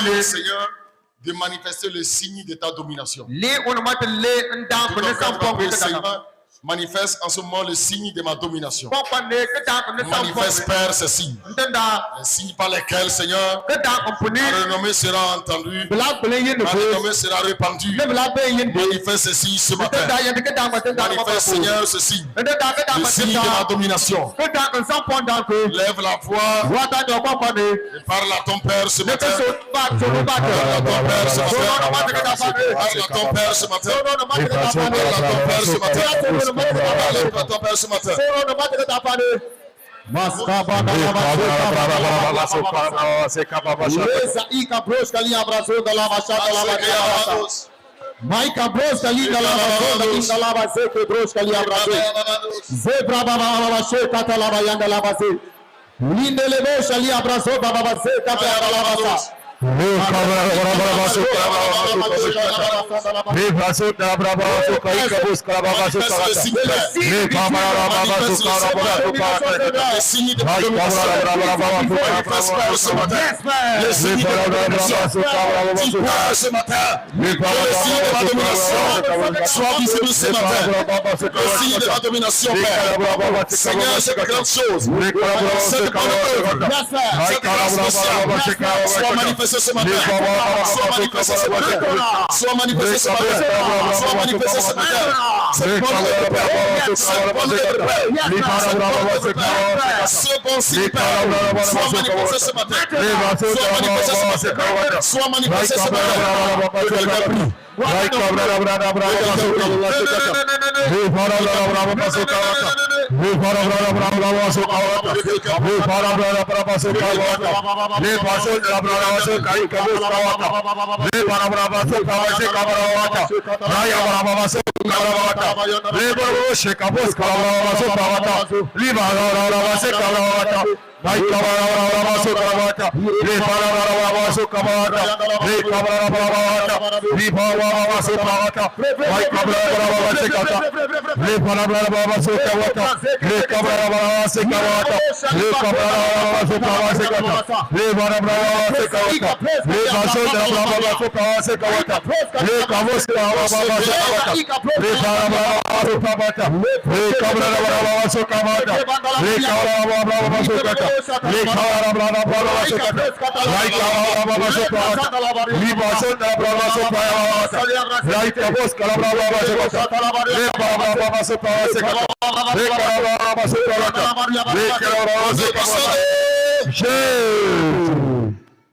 Le Seigneur de manifester le signe de ta domination. Seigneur, manifeste en ce moment le signe de ma domination. Manifeste, Père, ce signe. Les signes par lesquels, Seigneur, ma renommée sera entendue, ma renommée sera répandue. Manifeste ce signe ce matin. Manifeste, Seigneur, ce signe. Le signe de ma domination. Lève la voix et parle à ton Père ce matin. Parle à ton Père ce matin. Parle à ton Père ce matin. Parle à ton Père ce matin. Parle à ton Père ce matin. Maika broska linda lava zeke broska li abraze. Zebra baba sheka talaba yanda lava ze. Linde lebo li abrazo baba zeka talaba lava. Sois visible ce matin. Le signe de la domination, Père. Seigneur, cette grande chose, cette bonne œuvre, cette grâce spéciale, soit manifestée ce matin. Soit manifestée ce matin. Soit manifestée ce matin. Soit manifestée ce matin. Cette bonne œuvre, Père. Cette bonne œuvre, Père. Ce bon signe, Père. Soit manifesté ce matin. Soit manifesté ce matin. Soit manifesté ce matin.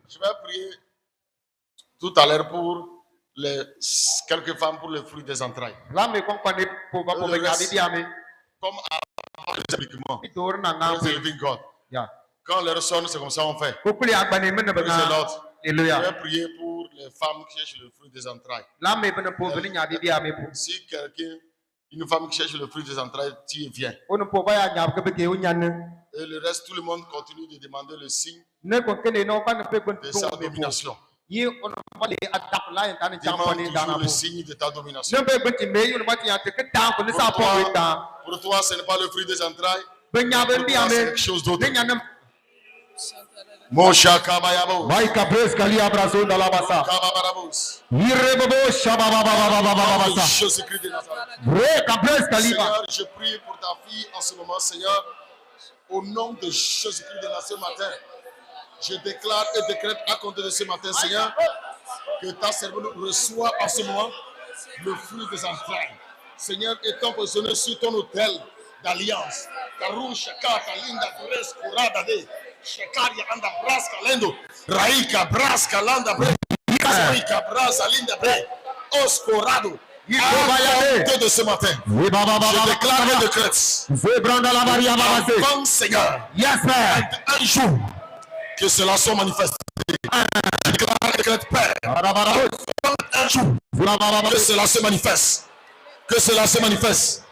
Je vais prier tout à l'heure pour quelques femmes pour le fruit des entrailles. Comme avant living God. Quand l'heure sonne, c'est comme ça on fait. Je vais prier pour pour les femmes qui cherchent le fruit des entrailles. La me bene po vini nya bibi ame po. Si quelqu'un, une femme qui cherche le fruit des entrailles, tu y viens. Ono po ba ya nya ke be ke unyane. Et le reste, tout le monde continue de demander le signe Ne ko kene no ba ne pe ben de to sa be po. domination. Yi ono ba le adak la en tane jam Demande pani dana toujours po. le signe de ta domination. Ne be ben ti me yo ba ti ya te ke ta ko ne sa po we ta. Pour toi, ce n'est pas le fruit des entrailles. Ben nya ben Pour bi toi, c'est ame. quelque chose d'autre. Ne nya ne Mon chakabayabo. Maika praise kali abrazo dans la bassa. Kababarabos. Yirebobo shababababababababasa. Jésus-Christ de Nazareth. Breka praise kaliba. Seigneur, je prie pour ta fille en ce moment, Seigneur. Au nom de Jésus-Christ de Nazareth ce matin, je déclare et décrète à compter de ce matin, Seigneur, que ta servante reçoit en ce moment le fruit des entrailles. Seigneur, étant positionné sur ton autel d'alliance. Karou, Shaka, Kalinda, Dures, Kurada, de Shekaria, Anda, Bras, Kalendo, Raika, Bras, Kalanda, Bre, Raika, Bras, Alinda, Bre, Oscorado. À compter de ce matin, je déclare et décrète. Avant, Seigneur, Yes, man. un jour, que cela soit manifesté. Je déclare et décrète, Père, un jour, que cela se manifeste. Que cela se manifeste.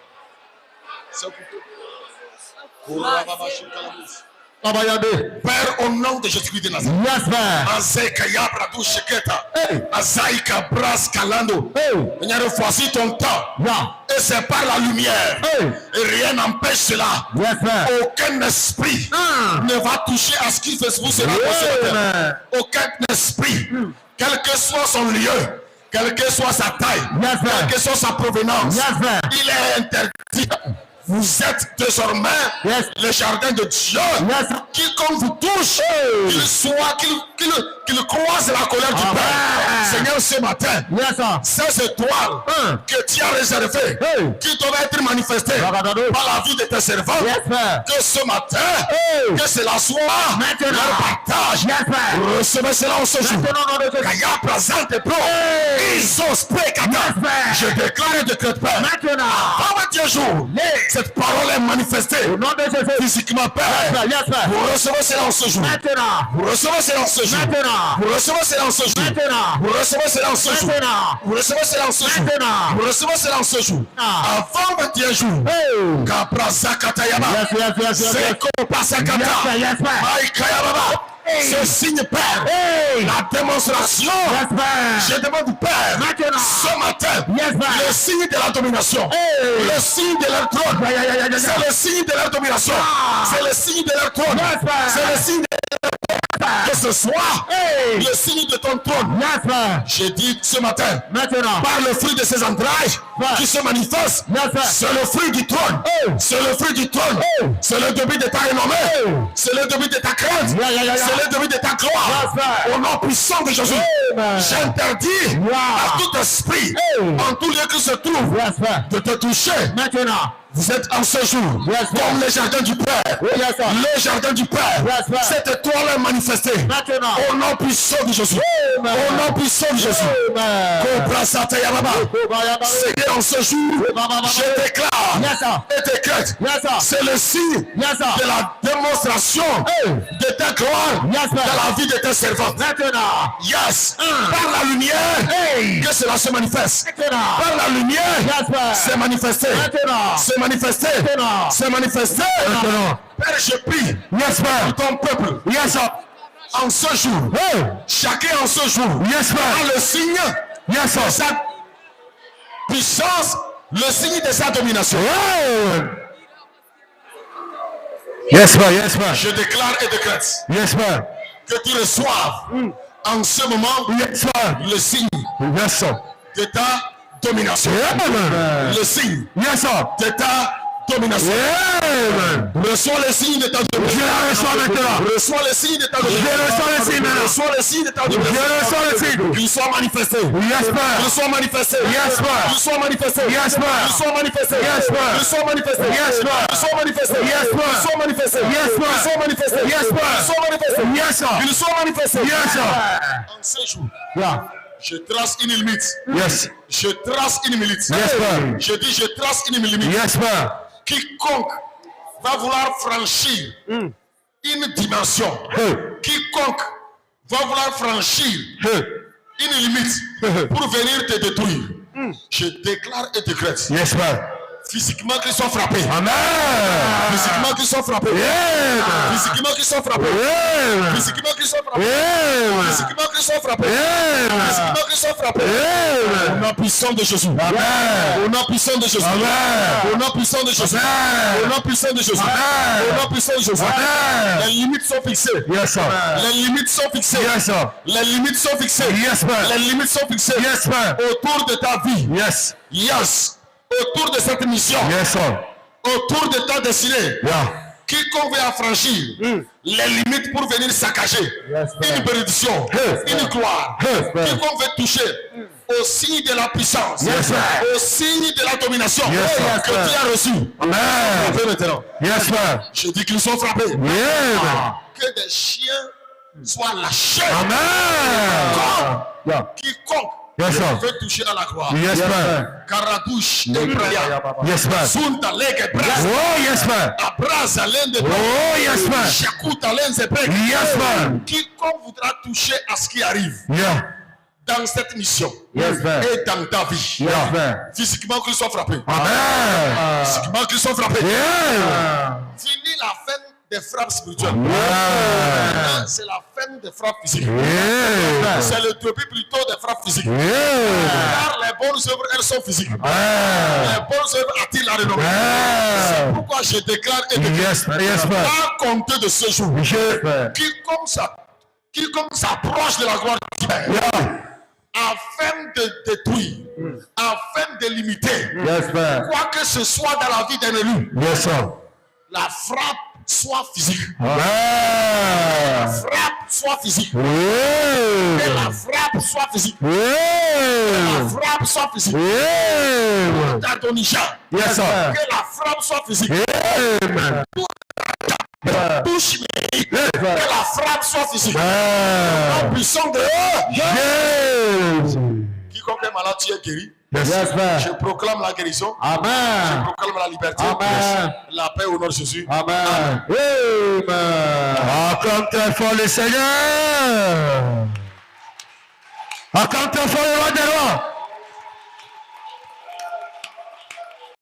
Père, au nom de Jésus-Christ de Nazareth. Yes, man. Azeka Yabradu Sheketa. Hey. Azaïka Bras Kalando. Hey. Seigneur, voici ton temps. Yeah. Et c'est par la lumière. Hey. Et rien n'empêche cela. Yes, man. Aucun esprit Ah. ne va toucher à ce qui fait vous cela. Yeah, man. Aucun esprit, quel que soit son lieu, quelle que soit sa taille, Yes, man. quelle que soit sa provenance, Yes, man. il est interdit. Vous êtes désormais Yes. le jardin de Dieu. Yes. Quiconque vous touche, qu'il croise la colère du Amen. Père. Seigneur, ce matin, Yes, sir. ces étoiles que tu as réservées, Hey. qui doivent être manifestées Rabadado. par la vie de tes servants, Yes, man. que ce matin, Hey. que cela soit Maintenant. leur partage. Yes, man. Recevez cela en ce jour. Maintenant, nom de Jésus. Kaya présente pro. Hey. Ils osent pékata. Yes, man. Je déclare et décrète, Père. Maintenant. Avant 10 jours, cette parole est manifestée Au nom de Jésus. physiquement, Père. Yes, man. Vous recevez cela en ce jour. Maintenant. Vous recevez cela en ce jour. Maintenant. Vous recevez cela en ce jour. Maintenant. Vous recevez cela en ce jour. Maintenant. Vous recevez cela en ce jour. Maintenant. Vous recevez cela en ce jour. Ah. Avant 21 jours. Hey. Kaprazakatayama. Yes, yes, yes, yes, yes. Seko pasakata. Yes, sir, yes, sir. Maïkayababa. Ce signe, Père. Hey. La démonstration. Yes, man. Je demande, Père, Maintenant. ce matin, Yes, man. le signe de la domination, Hey. le signe de leur trône, Yeah, yeah, yeah, yeah, yeah. c'est le signe de leur domination, Ah. c'est le signe de leur trône, Yes, man. c'est le signe de que ce soit Hey. le signe de ton trône. Yes, man. J'ai dit ce matin, Maintenant. par le fruit de ses entrailles Ouais. qui se manifeste, Yes, sir. c'est le fruit du trône, Hey. c'est le fruit du trône, Hey. c'est le début de ta renommée, Hey. c'est le début de ta crainte, Yeah, yeah, yeah, yeah. c'est le début de ta gloire. Yes, sir. Au nom puissant de Jésus, Amen. j'interdis Yeah. à tout esprit, Hey. en tout lieu que se trouve, Yes, man. de te toucher. Maintenant. Vous êtes en ce jour Yes, sir. comme le jardin du Père. Oui, yes, sir. Le jardin du Père. Yes, sir. Cette étoile est manifestée. Maintenant. Au nom puissant de Jésus. Amen. Au nom puissant de Jésus. Amen. Cobra Satayababa. Seigneur, en ce jour, je déclare Yes, sir. et décrète. Yes, sir. C'est le signe Yes, sir. de la démonstration Hey. de ta gloire Yes, sir. dans la vie de tes servants. Maintenant. Yes. Par la lumière, Hey. que cela se manifeste. Maintenant. Par la lumière, Yes, sir. c'est manifesté. Maintenant. C'est manifesté. Maintenant. C'est manifesté. Maintenant. Père, je prie Yes, man. pour ton peuple. Yes, sir. En ce jour, Hey. chacun en ce jour, Yes, man. a le signe Yes, de sir. sa puissance, le signe de sa domination. Hey. Yes, man. Yes, man. Je déclare et décrète Yes, man. que tu reçoives en ce moment Yes, man. le signe Yes, sir. de ta domination. Yeah, man. Le signe Yes, sir. de ta domination. Yeah, man. Reçois le signe de ta domination. Je le reçois maintenant. Reçois le signe de ta domination. Je reçois le signe maintenant. Reçois le signe de ta domination. Je reçois le signe. Qu'il soit manifesté. Yes, Qu'il man. soit manifesté. Yes, man. Qu'il soit manifesté. Yes, man. Qu'il soit manifesté. Yes, man. Qu'il soit manifesté. Yes, man. Qu'il soit manifesté. Yes, man. Qu'il soit manifesté. Yes, man. Qu'il soit manifesté. Yes, man. Qu'il soit manifesté. Yes, sir. Qu'il soit manifesté. Yes, sir. En ce jour, Yeah. je trace une limite. Yes. Je trace une limite. Yes, man. Je dis je trace une limite. Yes, man. Quiconque va vouloir franchir une dimension, Hey. quiconque va vouloir franchir Hey. une limite pour venir te détruire, je déclare et décrète. Yes, Père. Physiquement qu'ils sont frappés. Amen. Physiquement qu'ils sont frappés. Amen. Physiquement qu'ils sont frappés. Amen. Physiquement qu'ils sont frappés. Amen. Physiquement qu'ils sont frappés. Amen. Physiquement qu'ils sont frappés. Amen. Au nom puissant de Jésus. Amen. Au nom puissant de Jésus. Amen. Au nom puissant de Jésus. Amen. Au nom puissant de Jésus. Amen. Au nom puissant de Jésus. Amen. Les limites sont fixées. Yes, sir. Les limites sont fixées. Yes, sir. Les limites sont fixées. Yes, Père. Les limites sont fixées. Yes, Père. Autour de ta vie. Yes. Yes. Autour de cette mission. Yes, sir. Autour de ta destinée. Yeah. Quiconque veut affranchir les limites pour venir saccager une bénédiction, une gloire. Quiconque veut toucher au signe de la puissance, Yes, au signe de la domination Yes, que tu as reçu. Amen. Frappez maintenant. Yes, Père. Je dis qu'ils sont frappés. Amen. Que des chiens soient lâchés. Amen. Yeah. Quiconque Yes, sir. veut toucher à la gloire. Yes, Père. Karadouche et Braya. Yes, Père. Zunta lege bras. Oh, yes, Père. Abraza lende bras. Oh, yes, Père. Shakuta lenze brek. Yes, Père. Quiconque voudra toucher à ce qui arrive Yeah. dans cette mission Yes, Père. et dans ta vie. Yes, Père. Physiquement qu'ils soient frappés. Amen. Physiquement qu'ils soient frappés. Yeah. Fini la fin des frappes spirituelles. Yeah. C'est la fin des frappes physiques. Yeah. C'est le début plutôt des frappes physiques. Yeah. Car les bonnes œuvres, elles sont physiques. Les bonnes œuvres attirent la renommée. C'est Yeah. pourquoi je déclare et déclare. Yes, Père. Yes, Père. À compter de ce jour, Yes, Père. quiconque s'approche de la gloire de Dieu, Yeah. afin de détruire, afin de limiter, Yes, Père. quoi que ce soit dans la vie d'un élu, Yes, sir. la frappe soit physique. Amen. La frappe soit physique. Que Yeah. la frappe soit physique. Yeah. La frappe soit physique. Yeah. Tatonija. Yes, sir. Que la frappe soit physique. Amen. Touche mes. Que la frappe soit physique. Amen. En puissant de Yes. quiconque est malade, tu es guéri. Yes, Je proclame la guérison. Je Amen. proclame la liberté. Amen. La paix au nom de Jésus. Amen. Amen. Acclame très fort le Seigneur. Acclame très fort le roi des rois.